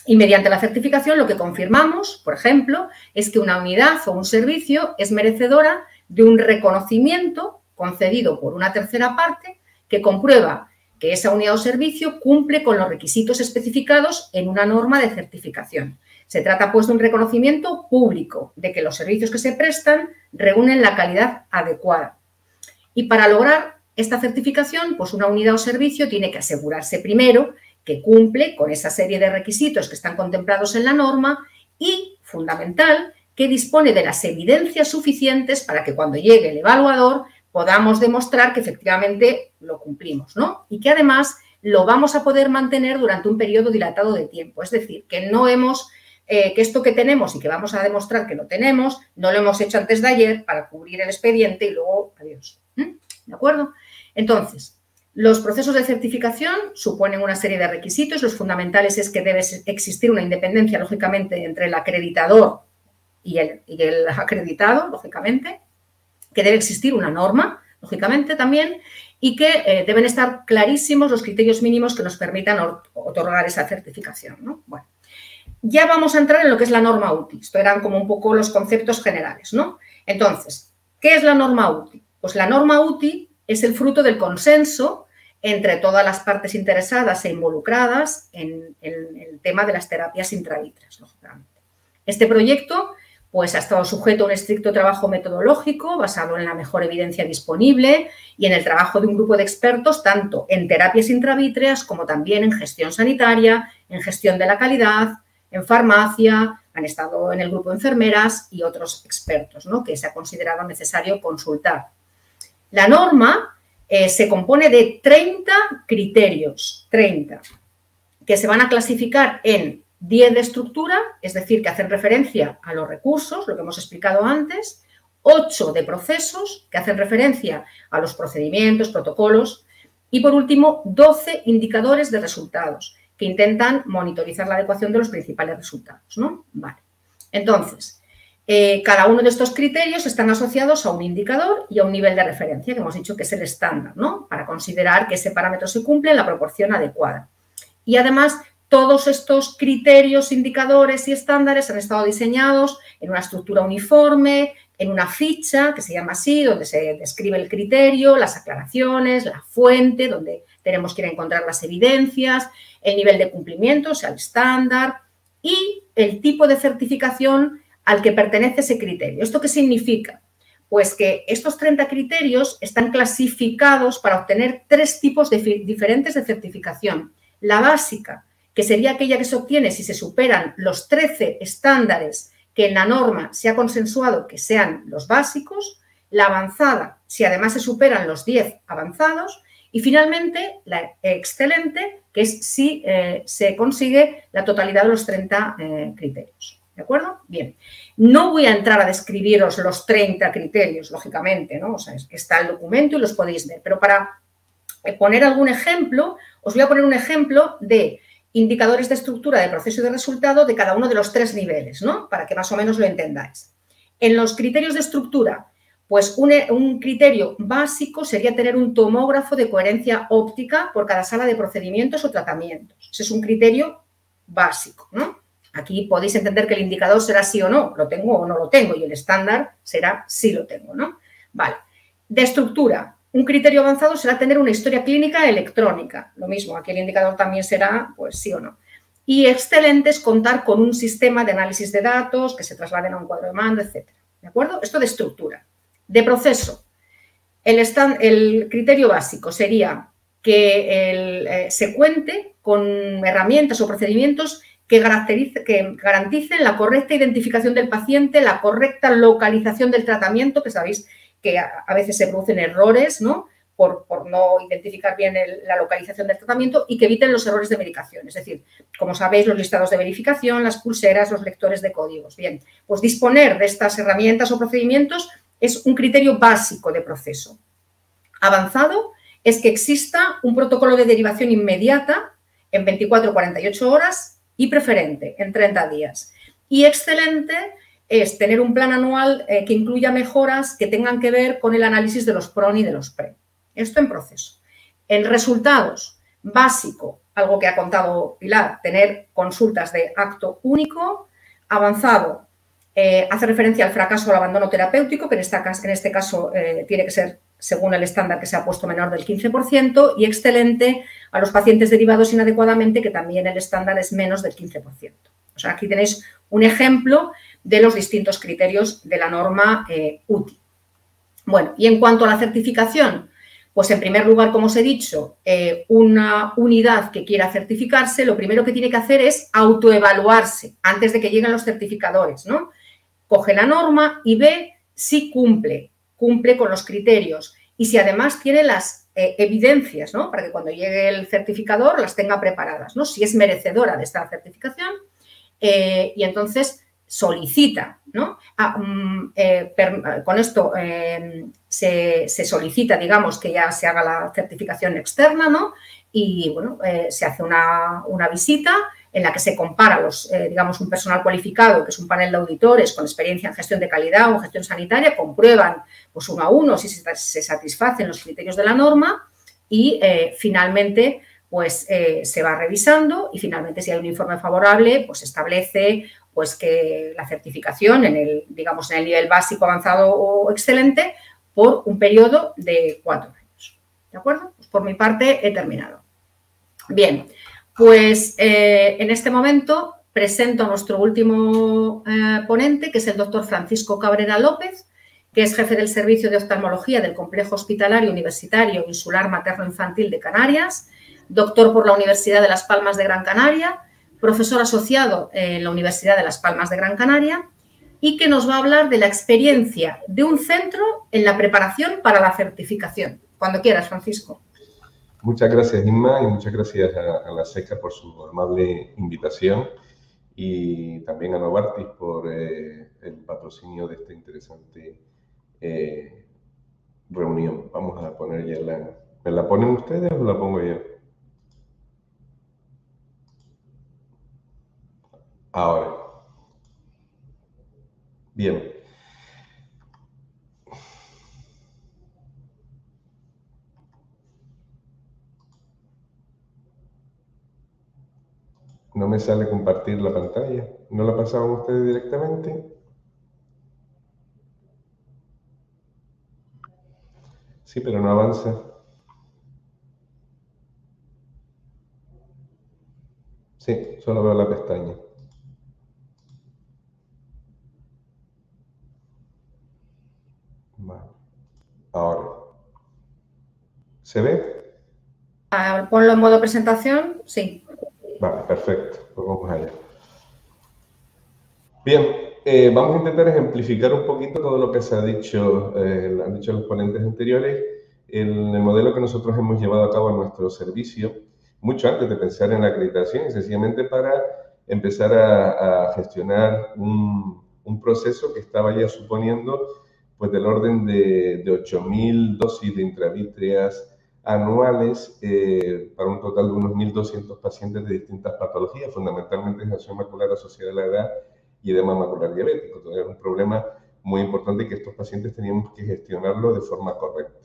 Y mediante la certificación lo que confirmamos, por ejemplo, es que una unidad o un servicio es merecedora de un reconocimiento concedido por una tercera parte que comprueba que esa unidad o servicio cumple con los requisitos especificados en una norma de certificación. Se trata, pues, de un reconocimiento público de que los servicios que se prestan reúnen la calidad adecuada. Y para lograr esta certificación, pues una unidad o servicio tiene que asegurarse primero que cumple con esa serie de requisitos que están contemplados en la norma y, fundamental, que dispone de las evidencias suficientes para que cuando llegue el evaluador podamos demostrar que efectivamente lo cumplimos, ¿no? Y que además lo vamos a poder mantener durante un periodo dilatado de tiempo. Es decir, que no hemos, que esto que tenemos y que vamos a demostrar que lo tenemos, no lo hemos hecho antes de ayer para cubrir el expediente y luego adiós. ¿De acuerdo? Entonces, los procesos de certificación suponen una serie de requisitos. Los fundamentales es que debe existir una independencia, lógicamente, entre el acreditador y el acreditado, lógicamente, que debe existir una norma, lógicamente, también, y que deben estar clarísimos los criterios mínimos que nos permitan otorgar esa certificación, ¿no? Bueno, ya vamos a entrar en lo que es la norma UTI. Esto eran como un poco los conceptos generales, ¿no? Entonces, ¿qué es la norma UTI? Pues la norma UTI es el fruto del consenso entre todas las partes interesadas e involucradas en el tema de las terapias intravítreas, lógicamente. Este proyecto, pues, ha estado sujeto a un estricto trabajo metodológico basado en la mejor evidencia disponible y en el trabajo de un grupo de expertos tanto en terapias intravítreas como también en gestión sanitaria, en gestión de la calidad, en farmacia, han estado en el grupo de enfermeras y otros expertos, ¿no?, que se ha considerado necesario consultar. La norma se compone de 30 criterios, 30, que se van a clasificar en 10 de estructura, es decir, que hacen referencia a los recursos, lo que hemos explicado antes, 8 de procesos, que hacen referencia a los procedimientos, protocolos, y por último, 12 indicadores de resultados, que intentan monitorizar la adecuación de los principales resultados, ¿no? Vale. Entonces, cada uno de estos criterios están asociados a un indicador y a un nivel de referencia, que hemos dicho que es el estándar, ¿no?, para considerar que ese parámetro se cumple en la proporción adecuada. Y además, todos estos criterios, indicadores y estándares han estado diseñados en una estructura uniforme, en una ficha, que se llama así, donde se describe el criterio, las aclaraciones, la fuente, donde tenemos que ir a encontrar las evidencias, el nivel de cumplimiento, o sea, el estándar, y el tipo de certificación al que pertenece ese criterio. ¿Esto qué significa? Pues que estos 30 criterios están clasificados para obtener 3 tipos diferentes de certificación. La básica, que sería aquella que se obtiene si se superan los 13 estándares que en la norma se ha consensuado que sean los básicos. La avanzada, si además se superan los 10 avanzados. Y finalmente, la excelente, que es si se consigue la totalidad de los 30 criterios. ¿De acuerdo? Bien. No voy a entrar a describiros los 30 criterios, lógicamente, ¿no? O sea, es que está el documento y los podéis ver. Pero para poner algún ejemplo, os voy a poner un ejemplo de indicadores de estructura de proceso y de resultado de cada uno de los 3 niveles, ¿no?, para que más o menos lo entendáis. En los criterios de estructura, pues un criterio básico sería tener un tomógrafo de coherencia óptica por cada sala de procedimientos o tratamientos. Ese es un criterio básico, ¿no? Aquí podéis entender que el indicador será sí o no, lo tengo o no lo tengo, y el estándar será sí lo tengo, ¿no? Vale. De estructura, un criterio avanzado será tener una historia clínica electrónica. Lo mismo, aquí el indicador también será, pues, sí o no. Y excelente es contar con un sistema de análisis de datos que se trasladen a un cuadro de mando, etc. ¿De acuerdo? Esto de estructura. De proceso, el criterio básico sería que se cuente con herramientas o procedimientos que garanticen la correcta identificación del paciente, la correcta localización del tratamiento, que sabéis que a veces se producen errores, ¿no?, por no identificar bien la localización del tratamiento, y que eviten los errores de medicación. Es decir, como sabéis, los listados de verificación, las pulseras, los lectores de códigos. Bien, pues disponer de estas herramientas o procedimientos es un criterio básico de proceso. Avanzado es que exista un protocolo de derivación inmediata en 24 o 48 horas y preferente en 30 días. Y excelente es tener un plan anual que incluya mejoras que tengan que ver con el análisis de los PRON y de los PRE. Esto en proceso. En resultados, básico, algo que ha contado Pilar, tener consultas de acto único. Avanzado, hace referencia al fracaso o al abandono terapéutico, que en este caso tiene que ser según el estándar que se ha puesto menor del 15%, y excelente a los pacientes derivados inadecuadamente, que también el estándar es menos del 15%. O sea, aquí tenéis un ejemplo de los distintos criterios de la norma UTI. Bueno, y en cuanto a la certificación, pues en primer lugar, como os he dicho, una unidad que quiera certificarse, lo primero que tiene que hacer es autoevaluarse antes de que lleguen los certificadores, ¿no? Coge la norma y ve si cumple con los criterios y si además tiene las evidencias, ¿no?, para que cuando llegue el certificador las tenga preparadas, ¿no?, si es merecedora de esta certificación, y entonces solicita, ¿no? Con esto se solicita, digamos, que ya se haga la certificación externa, ¿no? Y, bueno, se hace una visita en la que se compara digamos, un personal cualificado, que es un panel de auditores con experiencia en gestión de calidad o en gestión sanitaria, comprueban, pues, uno a uno si se satisfacen los criterios de la norma y, finalmente, pues, se va revisando y, finalmente, si hay un informe favorable, pues, establece, pues, que la certificación digamos, en el nivel básico, avanzado o excelente por un periodo de 4 años. ¿De acuerdo? Pues por mi parte he terminado. Bien, pues en este momento presento a nuestro último ponente, que es el doctor Francisco Cabrera López, que es jefe del Servicio de Oftalmología del Complejo Hospitalario Universitario Insular Materno-Infantil de Canarias, doctor por la Universidad de Las Palmas de Gran Canaria, profesor asociado en la Universidad de Las Palmas de Gran Canaria, y que nos va a hablar de la experiencia de un centro en la preparación para la certificación. Cuando quieras, Francisco. Muchas gracias, Inma, y muchas gracias a la SECA por su amable invitación, y también a Novartis por el patrocinio de esta interesante reunión. Vamos a poner ya ¿Me la ponen ustedes o la pongo yo? Ahora. Bien. No me sale compartir la pantalla. ¿No la pasaban ustedes directamente? Sí, pero no avanza. Sí, solo veo la pestaña. Vale. Ahora. ¿Se ve? Ponlo en modo presentación, sí. Vale, perfecto. Pues vamos allá. Bien, vamos a intentar ejemplificar un poquito todo lo que se ha dicho, han dicho los ponentes anteriores, en el modelo que nosotros hemos llevado a cabo en nuestro servicio, mucho antes de pensar en la acreditación, y sencillamente para empezar a gestionar un proceso que estaba ya suponiendo, pues, del orden de 8.000 dosis de intravítreas anuales para un total de unos 1.200 pacientes de distintas patologías, fundamentalmente degeneración macular asociada a la edad y edema macular diabético. Entonces, era un problema muy importante que estos pacientes teníamos que gestionarlo de forma correcta.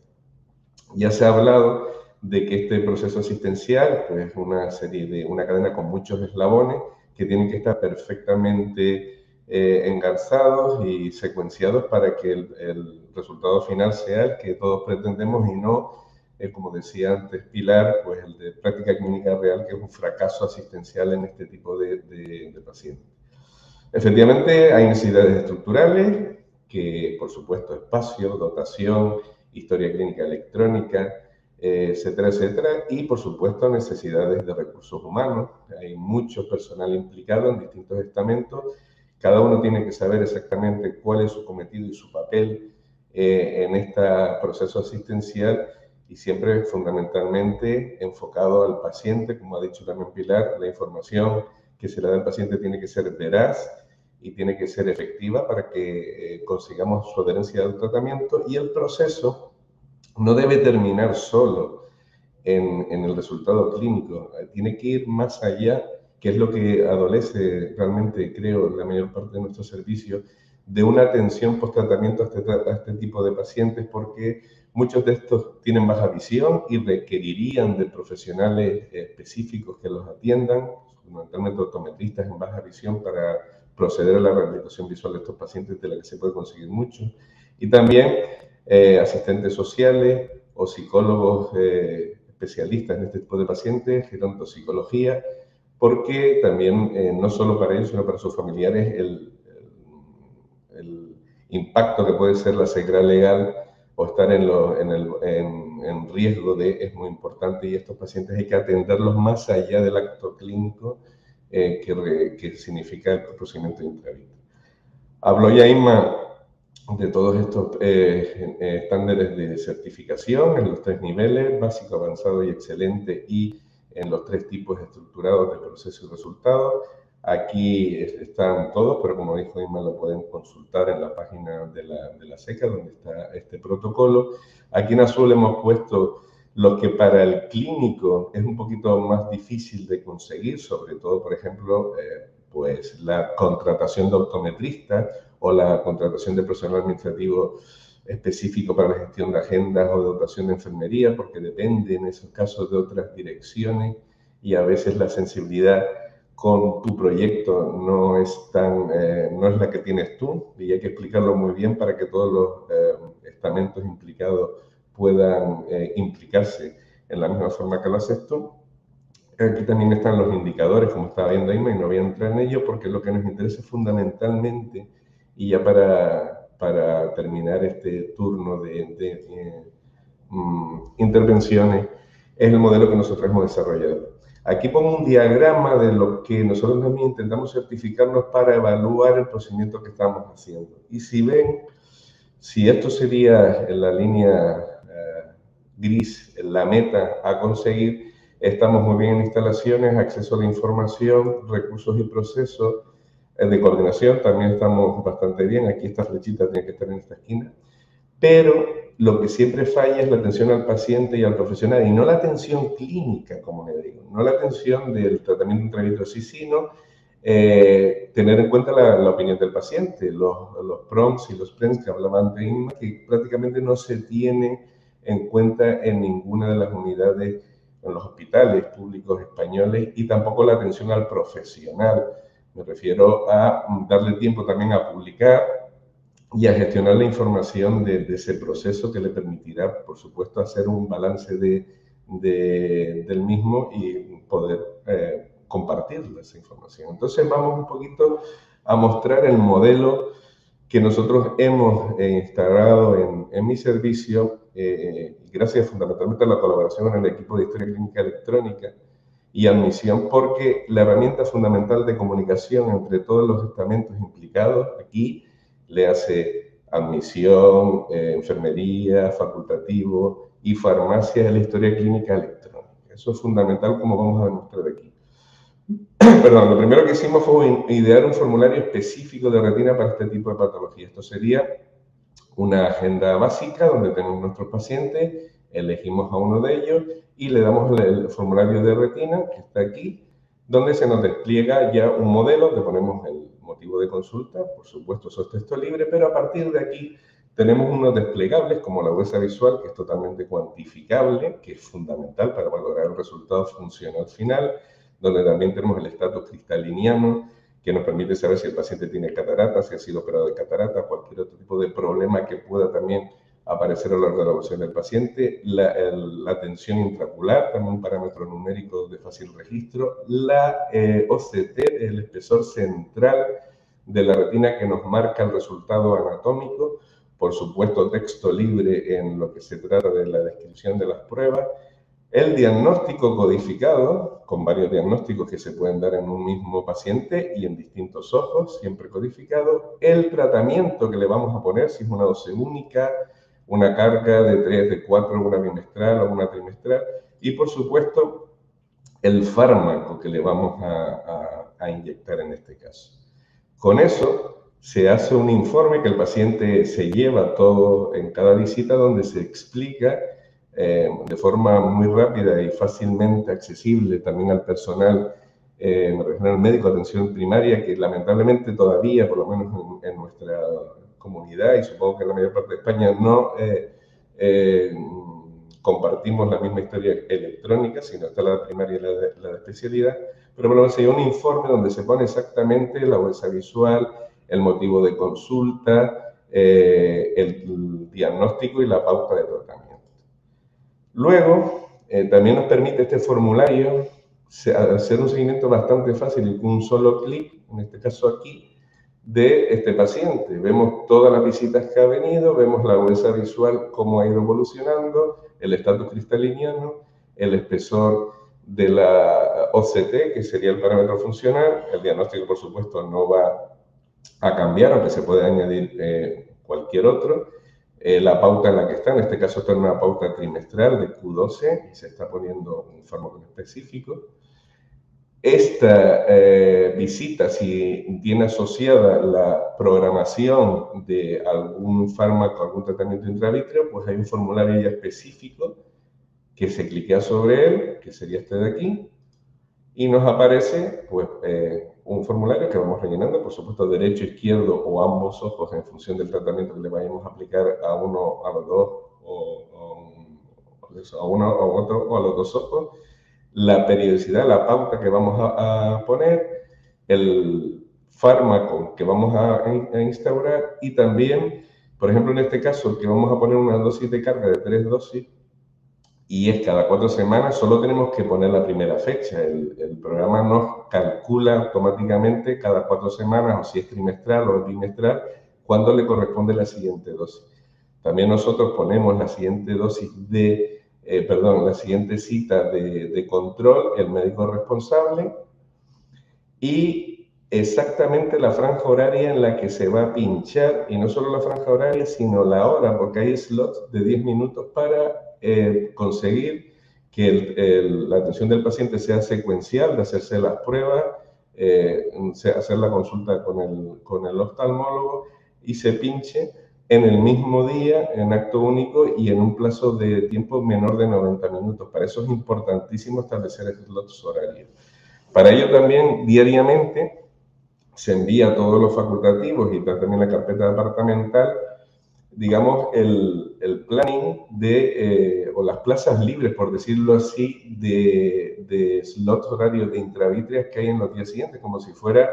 Ya se ha hablado de que este proceso asistencial, pues, es una cadena con muchos eslabones que tienen que estar perfectamente engarzados y secuenciados para que el resultado final sea el que todos pretendemos y no como decía antes Pilar, pues el de práctica clínica real, que es un fracaso asistencial en este tipo de pacientes. Efectivamente, hay necesidades estructurales, que por supuesto espacio, dotación, historia clínica electrónica, etcétera, etcétera, y por supuesto necesidades de recursos humanos. Hay mucho personal implicado en distintos estamentos. Cada uno tiene que saber exactamente cuál es su cometido y su papel en este proceso asistencial, y siempre fundamentalmente enfocado al paciente. Como ha dicho también Pilar, la información que se le da al paciente tiene que ser veraz y tiene que ser efectiva para que consigamos su adherencia al tratamiento, y el proceso no debe terminar solo en el resultado clínico, tiene que ir más allá, que es lo que adolece realmente, creo, la mayor parte de nuestro servicio, de una atención post-tratamiento a este tipo de pacientes, porque muchos de estos tienen baja visión y requerirían de profesionales específicos que los atiendan, fundamentalmente optometristas en baja visión, para proceder a la rehabilitación visual de estos pacientes, de la que se puede conseguir mucho. Y también asistentes sociales o psicólogos especialistas en este tipo de pacientes, gerontopsicología, porque también no solo para ellos, sino para sus familiares, el impacto que puede ser la ceguera legal o estar en riesgo es muy importante, y estos pacientes hay que atenderlos más allá del acto clínico que significa el procedimiento intravítreo. Habló ya Inma de todos estos estándares de certificación en los 3 niveles, básico, avanzado y excelente, y en los 3 tipos estructurados de proceso y resultado. Aquí están todos, pero como dijo Inma, lo pueden consultar en la página de la SECA, donde está este protocolo. Aquí en azul hemos puesto lo que para el clínico es un poquito más difícil de conseguir, sobre todo, por ejemplo, pues la contratación de optometristas o la contratación de personal administrativo específico para la gestión de agendas o de dotación de enfermería, porque depende en esos casos de otras direcciones, y a veces la sensibilidad con tu proyecto no es la que tienes tú, y hay que explicarlo muy bien para que todos los estamentos implicados puedan implicarse en la misma forma que lo haces tú. Aquí también están los indicadores, como estaba viendo Inma, y no voy a entrar en ello porque lo que nos interesa fundamentalmente, y ya para terminar este turno de intervenciones, es el modelo que nosotros hemos desarrollado. Aquí pongo un diagrama de lo que nosotros también intentamos certificarnos para evaluar el procedimiento que estamos haciendo. Y si ven, si esto sería en la línea gris, la meta a conseguir, estamos muy bien en instalaciones, acceso a la información, recursos y procesos. De coordinación también estamos bastante bien. Aquí esta flechita tiene que estar en esta esquina. Pero lo que siempre falla es la atención al paciente y al profesional, y no la atención clínica, como le digo, no la atención del tratamiento intravítreco, sino tener en cuenta la opinión del paciente, los PROMs y los PRENS que hablaba antes Inma, que prácticamente no se tiene en cuenta en ninguna de las unidades en los hospitales públicos españoles, y tampoco la atención al profesional. Me refiero a darle tiempo también a publicar y a gestionar la información de ese proceso, que le permitirá, por supuesto, hacer un balance del mismo y poder compartir esa información. Entonces vamos un poquito a mostrar el modelo que nosotros hemos instalado en mi servicio, gracias fundamentalmente a la colaboración con el equipo de Historia Clínica Electrónica y admisión, porque la herramienta fundamental de comunicación entre todos los estamentos implicados aquí, le hace admisión, enfermería, facultativo y farmacia, de la historia clínica electrónica. Eso es fundamental, como vamos a demostrar aquí. Perdón, lo primero que hicimos fue idear un formulario específico de retina para este tipo de patología. Esto sería una agenda básica donde tenemos nuestros pacientes, elegimos a uno de ellos y le damos el formulario de retina, que está aquí, donde se nos despliega ya un modelo, le ponemos el motivo de consulta, por supuesto eso es texto libre, pero a partir de aquí tenemos unos desplegables como la huesa visual, que es totalmente cuantificable, que es fundamental para valorar el resultado funcional final, donde también tenemos el estatus cristaliniano, que nos permite saber si el paciente tiene catarata, si ha sido operado de catarata, cualquier otro tipo de problema que pueda también aparecer a lo largo de la evolución del paciente, la tensión intraocular, también un parámetro numérico de fácil registro, la OCT, el espesor central de la retina que nos marca el resultado anatómico, por supuesto texto libre en lo que se trata de la descripción de las pruebas, el diagnóstico codificado, con varios diagnósticos que se pueden dar en un mismo paciente y en distintos ojos, siempre codificado, el tratamiento que le vamos a poner, si es una dosis única, una carga de 3, de 4, una bimestral o una trimestral, y por supuesto el fármaco que le vamos a inyectar en este caso. Con eso se hace un informe que el paciente se lleva todo en cada visita, donde se explica de forma muy rápida y fácilmente accesible también al personal, me refiero al médico de atención primaria, que lamentablemente todavía, por lo menos en nuestra comunidad y supongo que en la mayor parte de España, no compartimos la misma historia electrónica, sino está la primaria y la de especialidad, pero bueno, se dio un informe donde se pone exactamente la bolsa visual, el motivo de consulta, el diagnóstico y la pauta de tratamiento. Luego, también nos permite este formulario hacer un seguimiento bastante fácil y con un solo clic, en este caso aquí, de este paciente. Vemos todas las visitas que ha venido, vemos la bolsa visual, cómo ha ido evolucionando, el estatus cristaliniano, el espesor de la OCT, que sería el parámetro funcional. El diagnóstico, por supuesto, no va a cambiar, aunque se puede añadir cualquier otro. La pauta en la que está, en este caso está en una pauta trimestral de Q12 y se está poniendo un fármaco específico. Esta visita, si tiene asociada la programación de algún fármaco, algún tratamiento intravítreo, pues hay un formulario ya específico que se cliquea sobre él, que sería este de aquí, y nos aparece pues, un formulario que vamos rellenando, por supuesto, derecho, izquierdo o ambos ojos en función del tratamiento que le vayamos a aplicar a uno, a los dos, a uno, a otro o a los dos ojos, la periodicidad, la pauta que vamos a poner, el fármaco que vamos a instaurar y también, por ejemplo, en este caso, que vamos a poner una dosis de carga de 3 dosis y es cada 4 semanas, solo tenemos que poner la primera fecha. El programa nos calcula automáticamente cada 4 semanas, o si es trimestral o bimestral, cuándo le corresponde la siguiente dosis. También nosotros ponemos la siguiente dosis la siguiente cita de control, el médico responsable, y exactamente la franja horaria en la que se va a pinchar, y no solo la franja horaria, sino la hora, porque hay slots de 10 minutos para conseguir que la atención del paciente sea secuencial, de hacerse las pruebas, hacer la consulta con el oftalmólogo y se pinche en el mismo día, en acto único y en un plazo de tiempo menor de 90 minutos. Para eso es importantísimo establecer slots horarios. Para ello también, diariamente, se envía todos los facultativos y también la carpeta departamental, digamos, el planning o las plazas libres, por decirlo así, de slots horarios de intravítreas que hay en los días siguientes, como si fuera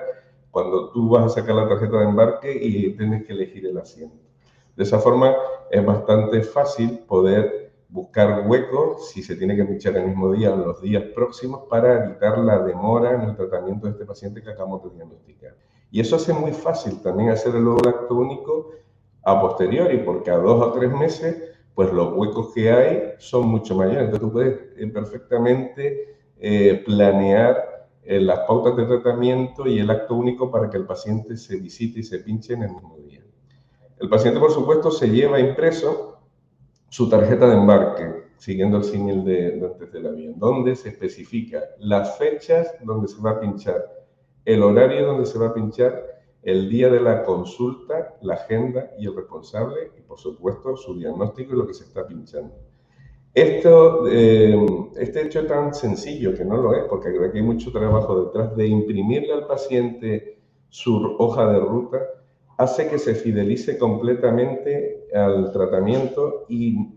cuando tú vas a sacar la tarjeta de embarque y tienes que elegir el asiento. De esa forma es bastante fácil poder buscar huecos si se tiene que pinchar el mismo día o en los días próximos para evitar la demora en el tratamiento de este paciente que acabamos de diagnosticar. Y eso hace muy fácil también hacer luego el acto único a posteriori, porque a 2 o 3 meses, pues los huecos que hay son mucho mayores. Entonces tú puedes perfectamente planear las pautas de tratamiento y el acto único para que el paciente se visite y se pinche en el mismo día. El paciente, por supuesto, se lleva impreso su tarjeta de embarque, siguiendo el símil de antes del avión, donde se especifica las fechas donde se va a pinchar, el horario donde se va a pinchar, el día de la consulta, la agenda y el responsable, y por supuesto su diagnóstico y lo que se está pinchando. Este hecho tan sencillo, que no lo es, porque aquí hay mucho trabajo detrás de imprimirle al paciente su hoja de ruta, hace que se fidelice completamente al tratamiento y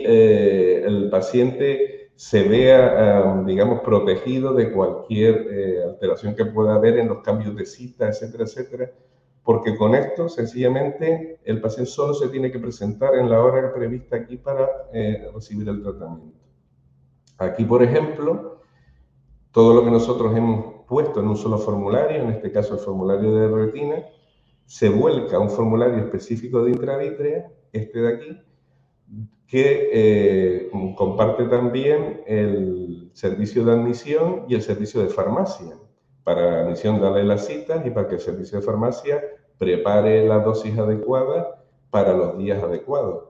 el paciente se vea, digamos, protegido de cualquier alteración que pueda haber en los cambios de cita, etcétera, etcétera, porque con esto, sencillamente, el paciente solo se tiene que presentar en la hora prevista aquí para recibir el tratamiento. Aquí, por ejemplo, todo lo que nosotros hemos puesto en un solo formulario, en este caso el formulario de retina, se vuelca a un formulario específico de intravítrea, este de aquí, que comparte también el servicio de admisión y el servicio de farmacia. Para la admisión darle las citas y para que el servicio de farmacia prepare la dosis adecuada para los días adecuados.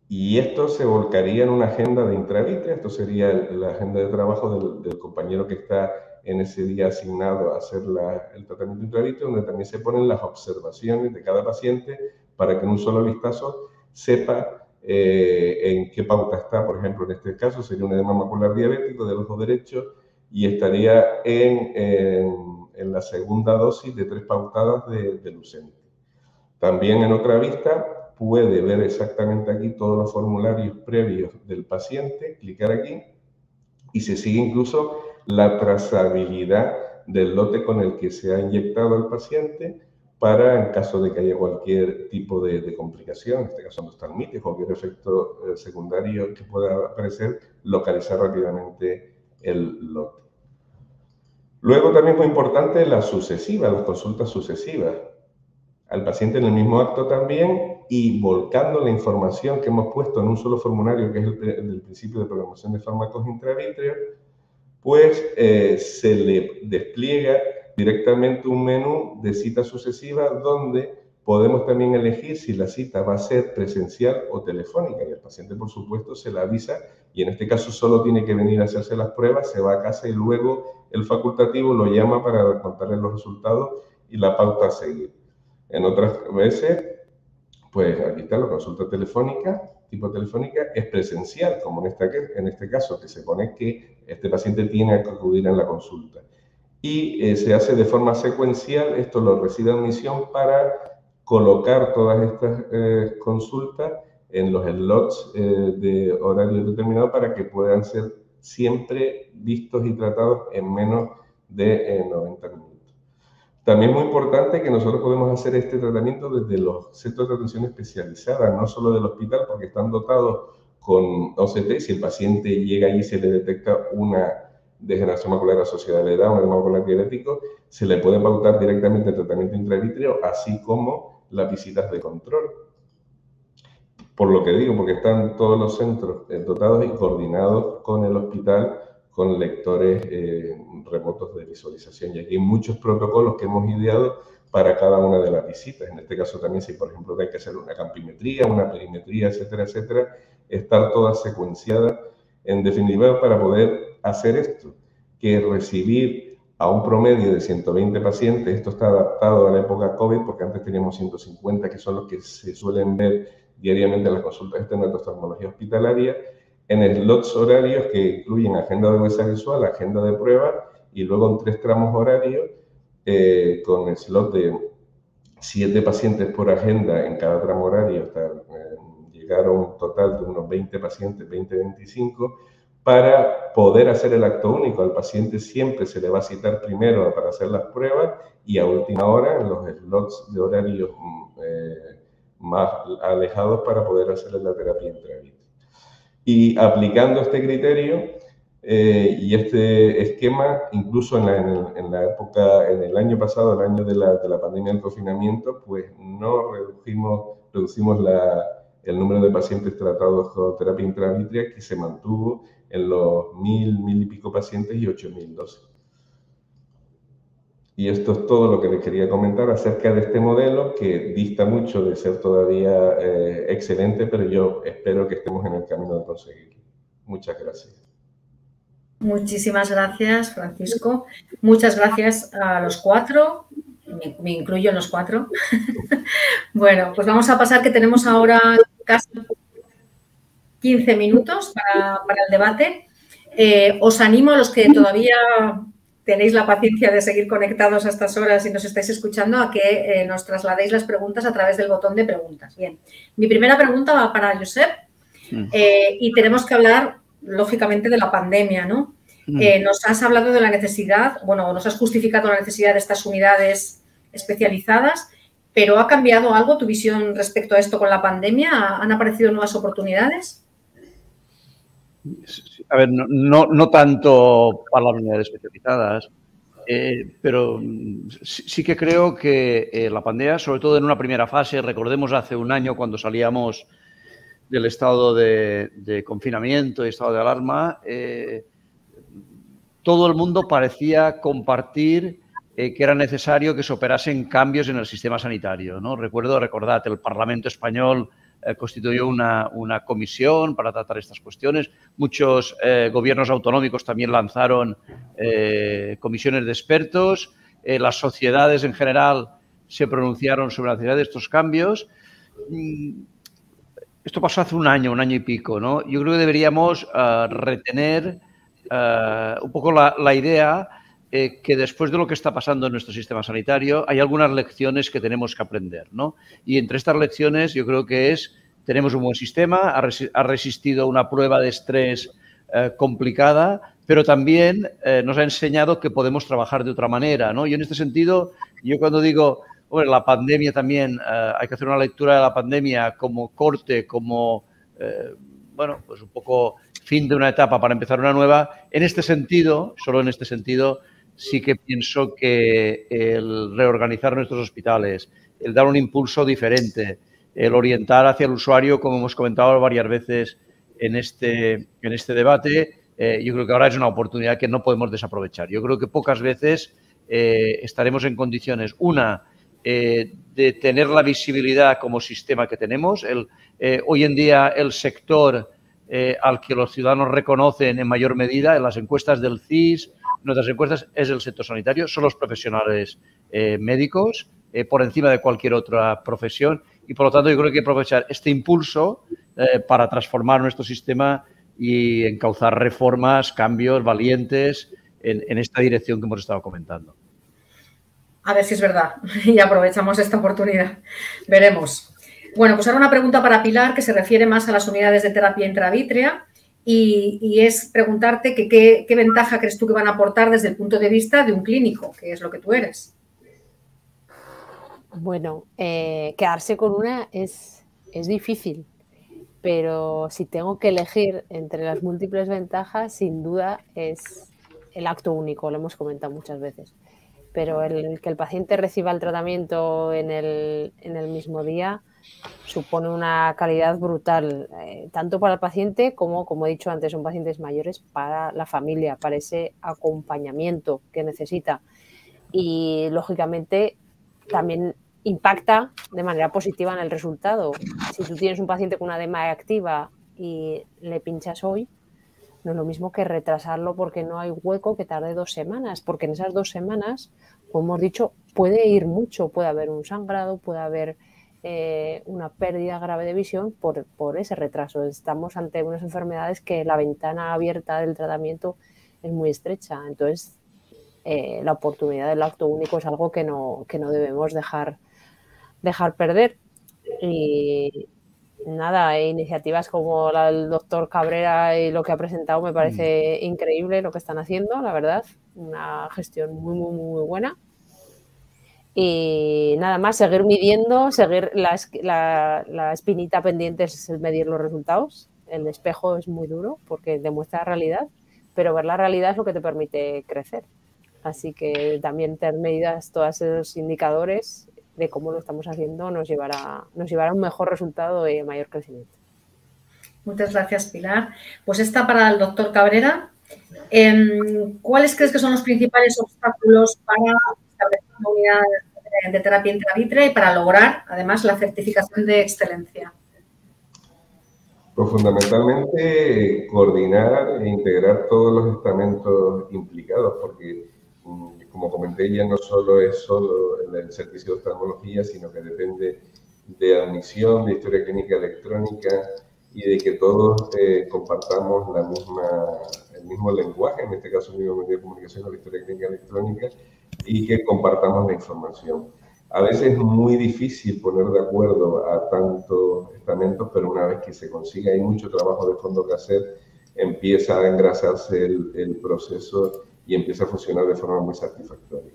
Y esto se volcaría en una agenda de intravítrea. Esto sería la agenda de trabajo del compañero que está en ese día asignado a hacer el tratamiento intravítrea, donde también se ponen las observaciones de cada paciente para que en un solo vistazo sepa en qué pauta está. Por ejemplo, en este caso sería un edema macular diabético del ojo derecho y estaría en la segunda dosis de 3 pautadas de Lucentis. También en otra vista puede ver exactamente aquí todos los formularios previos del paciente, clicar aquí y se sigue incluso la trazabilidad del lote con el que se ha inyectado al paciente para, en caso de que haya cualquier tipo de complicación, en este caso endostalmitis, cualquier efecto secundario que pueda aparecer, localizar rápidamente el lote. Luego también es muy importante las consultas sucesivas. Al paciente en el mismo acto también y volcando la información que hemos puesto en un solo formulario, que es el del principio de programación de fármacos intravítreos, pues se le despliega directamente un menú de citas sucesivas donde podemos también elegir si la cita va a ser presencial o telefónica y el paciente, por supuesto, se la avisa y en este caso solo tiene que venir a hacerse las pruebas, se va a casa y luego el facultativo lo llama para contarle los resultados y la pauta a seguir. En otras veces, pues aquí está la consulta telefónica, tipo telefónica, es presencial, como en este caso, que se pone que este paciente tiene que acudir en la consulta. Y se hace de forma secuencial, esto lo recibe admisión para colocar todas estas consultas en los slots de horario determinado para que puedan ser siempre vistos y tratados en menos de 90 minutos. También es muy importante que nosotros podemos hacer este tratamiento desde los centros de atención especializada, no solo del hospital, porque están dotados con OCT. Si el paciente llega allí y se le detecta una degeneración macular asociada a la edad, un edema macular diabético, se le puede pautar directamente el tratamiento intravítreo, así como las visitas de control. Por lo que digo, porque están todos los centros dotados y coordinados con el hospital, con lectores remotos de visualización. Y aquí hay muchos protocolos que hemos ideado para cada una de las visitas. En este caso también, si por ejemplo hay que hacer una campimetría, una perimetría, etcétera, etcétera, estar todas secuenciadas, en definitiva, para poder hacer esto, que recibir a un promedio de 120 pacientes, esto está adaptado a la época COVID, porque antes teníamos 150, que son los que se suelen ver diariamente en las consultas externas de oftalmología hospitalaria, en slots horarios que incluyen agenda de huesa visual, agenda de prueba y luego en 3 tramos horarios con el slot de 7 pacientes por agenda en cada tramo horario hasta llegar a un total de unos 20 pacientes, 20-25, para poder hacer el acto único. Al paciente siempre se le va a citar primero para hacer las pruebas y a última hora en los slots de horarios más alejados para poder hacer la terapia intravítrea. Y aplicando este criterio y este esquema, incluso en la época, en el año pasado, el año de la pandemia del confinamiento, pues no reducimos el número de pacientes tratados con terapia intravítrea, que se mantuvo en los 1000 y pico pacientes y 8000 dosis. Y esto es todo lo que les quería comentar acerca de este modelo, que dista mucho de ser todavía excelente, pero yo espero que estemos en el camino de conseguirlo. Muchas gracias. Muchísimas gracias, Francisco. Muchas gracias a los 4. Me incluyo en los 4. Bueno, pues vamos a pasar, que tenemos ahora casi 15 minutos para el debate. Os animo a los que todavía tenéis la paciencia de seguir conectados a estas horas y nos estáis escuchando, a que nos trasladéis las preguntas a través del botón de preguntas. Bien, mi primera pregunta va para Josep Y tenemos que hablar, lógicamente, de la pandemia, ¿no? Nos has hablado de la necesidad, bueno, nos has justificado la necesidad de estas unidades especializadas, pero ¿ha cambiado algo tu visión respecto a esto con la pandemia? ¿Han aparecido nuevas oportunidades? A ver, no tanto para las unidades especializadas, pero sí que creo que la pandemia, sobre todo en una primera fase, recordemos hace un año cuando salíamos del estado de confinamiento y estado de alarma, todo el mundo parecía compartir que era necesario que se operasen cambios en el sistema sanitario, ¿no? Recordad, el Parlamento español constituyó una comisión para tratar estas cuestiones. Muchos gobiernos autonómicos también lanzaron comisiones de expertos. Las sociedades en general se pronunciaron sobre la necesidad de estos cambios. Esto pasó hace un año y pico, ¿no? Yo creo que deberíamos retener un poco la idea que después de lo que está pasando en nuestro sistema sanitario hay algunas lecciones que tenemos que aprender, ¿no? Y entre estas lecciones yo creo que tenemos un buen sistema, ha resistido una prueba de estrés complicada, pero también nos ha enseñado que podemos trabajar de otra manera, ¿no? Y en este sentido, yo cuando digo, bueno, la pandemia también, hay que hacer una lectura de la pandemia como corte, como, bueno, pues un poco fin de una etapa para empezar una nueva. En este sentido, solo en este sentido, sí que pienso que el reorganizar nuestros hospitales, el dar un impulso diferente, el orientar hacia el usuario, como hemos comentado varias veces en este debate, yo creo que ahora es una oportunidad que no podemos desaprovechar. Yo creo que pocas veces estaremos en condiciones, de tener la visibilidad como sistema que tenemos. Hoy en día el sector al que los ciudadanos reconocen en mayor medida en las encuestas del CIS, nuestras encuestas, es el sector sanitario, son los profesionales médicos, por encima de cualquier otra profesión, y por lo tanto yo creo que hay que aprovechar este impulso para transformar nuestro sistema y encauzar reformas, cambios valientes en esta dirección que hemos estado comentando. A ver si es verdad y aprovechamos esta oportunidad. Veremos. Bueno, pues ahora una pregunta para Pilar que se refiere más a las unidades de terapia intravítrea y es preguntarte qué ventaja crees tú que van a aportar desde el punto de vista de un clínico, que es lo que tú eres. Bueno, quedarse con una es difícil, pero si tengo que elegir entre las múltiples ventajas, sin duda es el acto único, lo hemos comentado muchas veces. Pero el que el paciente reciba el tratamiento en el mismo día supone una calidad brutal, tanto para el paciente como he dicho antes, son pacientes mayores, para la familia, para ese acompañamiento que necesita. Y, lógicamente, también impacta de manera positiva en el resultado. Si tú tienes un paciente con una DMAE activa y le pinchas hoy, no es lo mismo que retrasarlo porque no hay hueco, que tarde 2 semanas, porque en esas 2 semanas, como hemos dicho, puede ir mucho, puede haber un sangrado, puede haber una pérdida grave de visión por ese retraso. Estamos ante unas enfermedades que la ventana abierta del tratamiento es muy estrecha, entonces la oportunidad del acto único es algo que no debemos dejar perder. Y nada, iniciativas como la del doctor Cabrera y lo que ha presentado me parece increíble lo que están haciendo, la verdad, una gestión muy, muy, muy buena. Y nada más, seguir midiendo, seguir la espinita pendiente es medir los resultados. El espejo es muy duro porque demuestra la realidad, pero ver la realidad es lo que te permite crecer. Así que también tener medidas, todos esos indicadores de cómo lo estamos haciendo nos llevará a un mejor resultado y mayor crecimiento. Muchas gracias, Pilar. Pues esta para el doctor Cabrera. ¿Cuáles crees que son los principales obstáculos para establecer una unidad de terapia intravítrea y para lograr, además, la certificación de excelencia? Pues fundamentalmente coordinar e integrar todos los estamentos implicados, porque como comenté ya no solo es el servicio de oftalmología, sino que depende de admisión, de historia clínica electrónica y de que todos compartamos el mismo lenguaje, en este caso el mismo medio de comunicación, la historia clínica electrónica, y que compartamos la información. A veces es muy difícil poner de acuerdo a tantos estamentos, pero una vez que se consigue, hay mucho trabajo de fondo que hacer, empieza a engrasarse el proceso y empieza a funcionar de forma muy satisfactoria.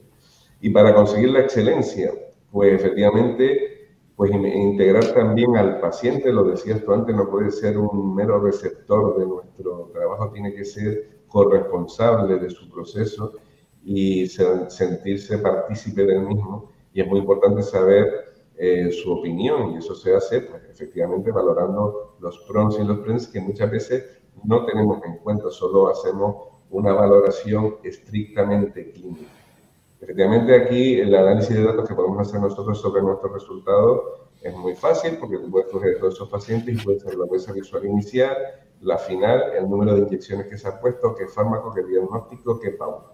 Y para conseguir la excelencia, pues efectivamente, pues integrar también al paciente, lo decías tú antes, no puede ser un mero receptor de nuestro trabajo, tiene que ser corresponsable de su proceso y sentirse partícipe del mismo. Y es muy importante saber su opinión, y eso se hace, pues, efectivamente, valorando los pros y los cons, que muchas veces no tenemos en cuenta, solo hacemos una valoración estrictamente clínica. Efectivamente, aquí el análisis de datos que podemos hacer nosotros sobre nuestros resultados es muy fácil, porque tú puedes coger todos esos pacientes y puedes hacer la mesa visual inicial, la final, el número de inyecciones que se ha puesto, qué fármaco, qué diagnóstico, qué pauta.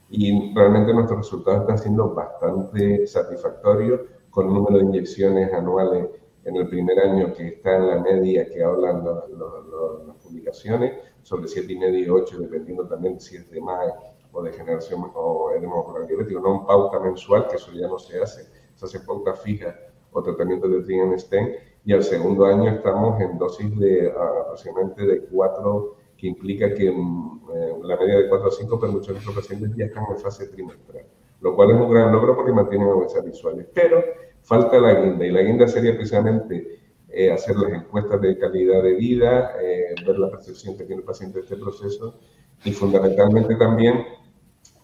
Y realmente nuestros resultados están siendo bastante satisfactorios, con un número de inyecciones anuales en el primer año que está en la media que hablan las publicaciones, sobre 7,5 y 8, dependiendo también si es de MAE o de generación o edema ocular diabético, no en pauta mensual, que eso ya no se hace pauta fija o tratamiento de Trienstein, y al segundo año estamos en dosis de aproximadamente de 4, que implica que la media de 4 a 5, pero muchos de nuestros pacientes ya están en fase trimestral, lo cual es un gran logro porque mantienen avanzas visuales, pero falta la guinda, y la guinda sería precisamente hacer las encuestas de calidad de vida, ver la percepción que tiene el paciente de este proceso, y fundamentalmente también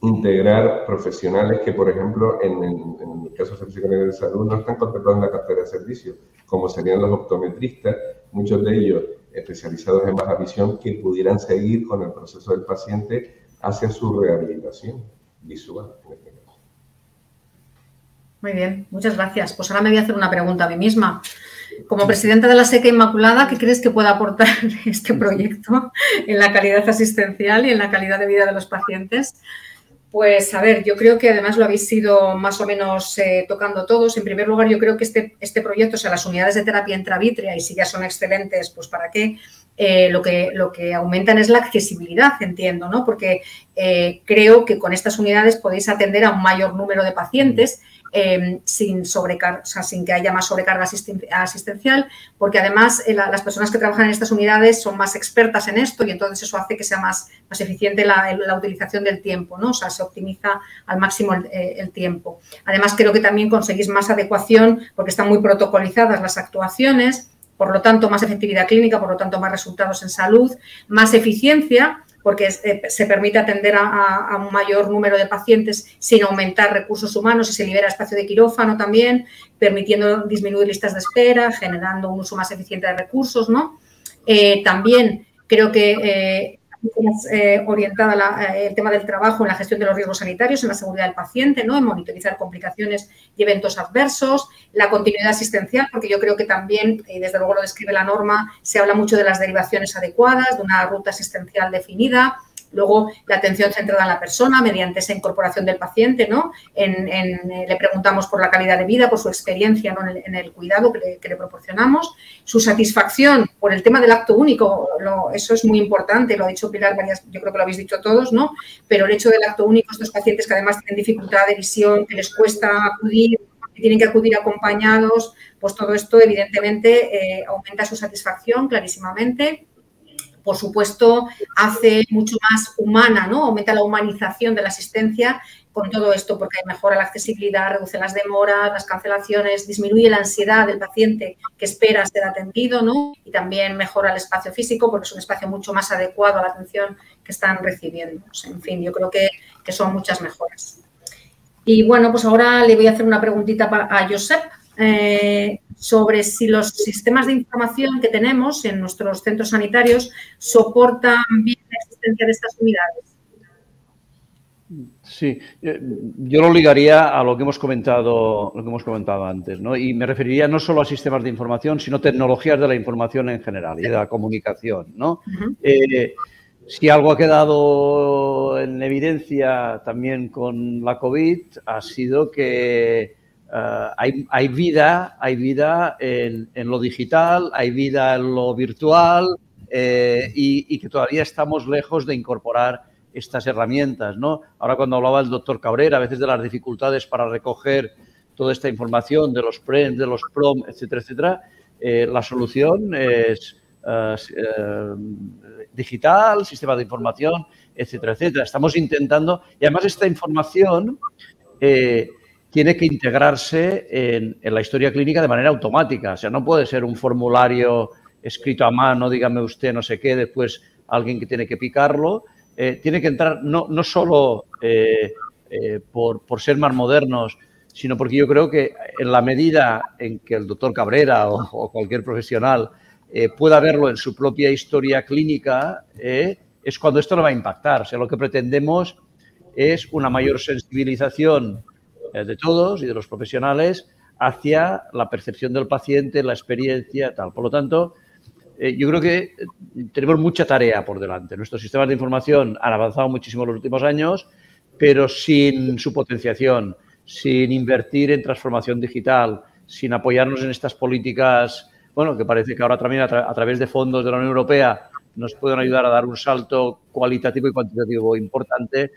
integrar profesionales que, por ejemplo, en el caso de Servicio Canario de Salud, no están contemplados en la cartera de servicios, como serían los optometristas, muchos de ellos especializados en baja visión, que pudieran seguir con el proceso del paciente hacia su rehabilitación visual. Muy bien, muchas gracias. Pues ahora me voy a hacer una pregunta a mí misma. Como presidenta de la SECA Inmaculada, ¿qué crees que puede aportar este proyecto en la calidad asistencial y en la calidad de vida de los pacientes? Pues, a ver, yo creo que además lo habéis ido más o menos tocando todos. En primer lugar, yo creo que este proyecto, o sea, las unidades de terapia intravítrea, y si ya son excelentes, pues ¿para qué? Lo que aumentan es la accesibilidad, entiendo, ¿no? Porque creo que con estas unidades podéis atender a un mayor número de pacientes sin sobrecarga, o sea, sin que haya más sobrecarga asistencial, porque además las personas que trabajan en estas unidades son más expertas en esto y entonces eso hace que sea más eficiente la utilización del tiempo, ¿no? O sea, se optimiza al máximo el tiempo. Además, creo que también conseguís más adecuación porque están muy protocolizadas las actuaciones, por lo tanto, más efectividad clínica, por lo tanto, más resultados en salud, más eficiencia, porque se permite atender a un mayor número de pacientes sin aumentar recursos humanos y se libera espacio de quirófano también, permitiendo disminuir listas de espera, generando un uso más eficiente de recursos, ¿no? También creo que orientada el tema del trabajo en la gestión de los riesgos sanitarios, en la seguridad del paciente, ¿no? En monitorizar complicaciones y eventos adversos, la continuidad asistencial, porque yo creo que también, y desde luego lo describe la norma, se habla mucho de las derivaciones adecuadas, de una ruta asistencial definida. Luego, la atención centrada en la persona mediante esa incorporación del paciente, ¿no? Le preguntamos por la calidad de vida, por su experiencia, ¿no? en el cuidado que le proporcionamos. Su satisfacción por el tema del acto único, eso es muy importante, lo ha dicho Pilar varias, yo creo que lo habéis dicho todos, ¿no? Pero el hecho del acto único, estos pacientes que además tienen dificultad de visión, que les cuesta acudir, que tienen que acudir acompañados, pues todo esto evidentemente aumenta su satisfacción clarísimamente. Por supuesto, hace mucho más humana, ¿no? Aumenta la humanización de la asistencia con todo esto porque mejora la accesibilidad, reduce las demoras, las cancelaciones, disminuye la ansiedad del paciente que espera ser atendido, ¿no? Y también mejora el espacio físico porque es un espacio mucho más adecuado a la atención que están recibiendo. O sea, en fin, yo creo que son muchas mejoras. Y bueno, pues ahora le voy a hacer una preguntita a Josep. Sobre si los sistemas de información que tenemos en nuestros centros sanitarios soportan bien la existencia de estas unidades. Sí, yo lo ligaría a lo que hemos comentado antes, ¿no? Y me referiría no solo a sistemas de información, sino tecnologías de la información en general y de la comunicación, ¿no? Si algo ha quedado en evidencia también con la COVID ha sido que hay vida en lo digital, hay vida en lo virtual y que todavía estamos lejos de incorporar estas herramientas, ¿no? Ahora cuando hablaba el doctor Cabrera, a veces de las dificultades para recoger toda esta información de los PREM, de los PROM, etcétera, etcétera, la solución es digital, sistema de información, etcétera, etcétera. Estamos intentando, y además esta información tiene que integrarse en la historia clínica de manera automática. O sea, no puede ser un formulario escrito a mano, dígame usted no sé qué, después alguien que tiene que picarlo. Tiene que entrar no solo por ser más modernos, sino porque yo creo que en la medida en que el doctor Cabrera o cualquier profesional pueda verlo en su propia historia clínica, es cuando esto lo va a impactar. O sea, lo que pretendemos es una mayor sensibilización de todos y de los profesionales hacia la percepción del paciente, la experiencia, tal. Por lo tanto, yo creo que tenemos mucha tarea por delante. Nuestros sistemas de información han avanzado muchísimo en los últimos años, pero sin su potenciación, sin invertir en transformación digital, sin apoyarnos en estas políticas, bueno, que parece que ahora también a través de fondos de la Unión Europea nos pueden ayudar a dar un salto cualitativo y cuantitativo importante.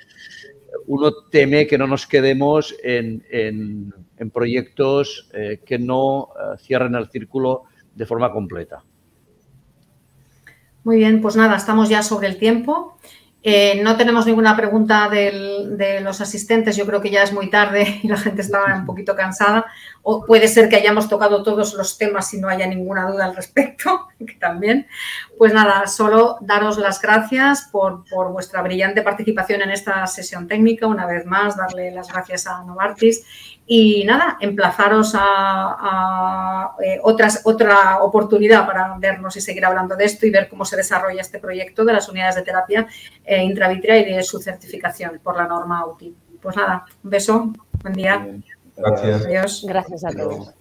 Uno teme que no nos quedemos en proyectos que no cierren el círculo de forma completa. Muy bien, pues nada, estamos ya sobre el tiempo. No tenemos ninguna pregunta de los asistentes. Yo creo que ya es muy tarde y la gente estaba un poquito cansada. O puede ser que hayamos tocado todos los temas y no haya ninguna duda al respecto, que también. Pues nada, solo daros las gracias por vuestra brillante participación en esta sesión técnica. Una vez más, darle las gracias a Novartis. Y nada, emplazaros a otra oportunidad para vernos y seguir hablando de esto y ver cómo se desarrolla este proyecto de las unidades de terapia intravítrea y de su certificación por la norma UTI. Pues nada, un beso, buen día. Gracias. Adiós. Gracias a todos.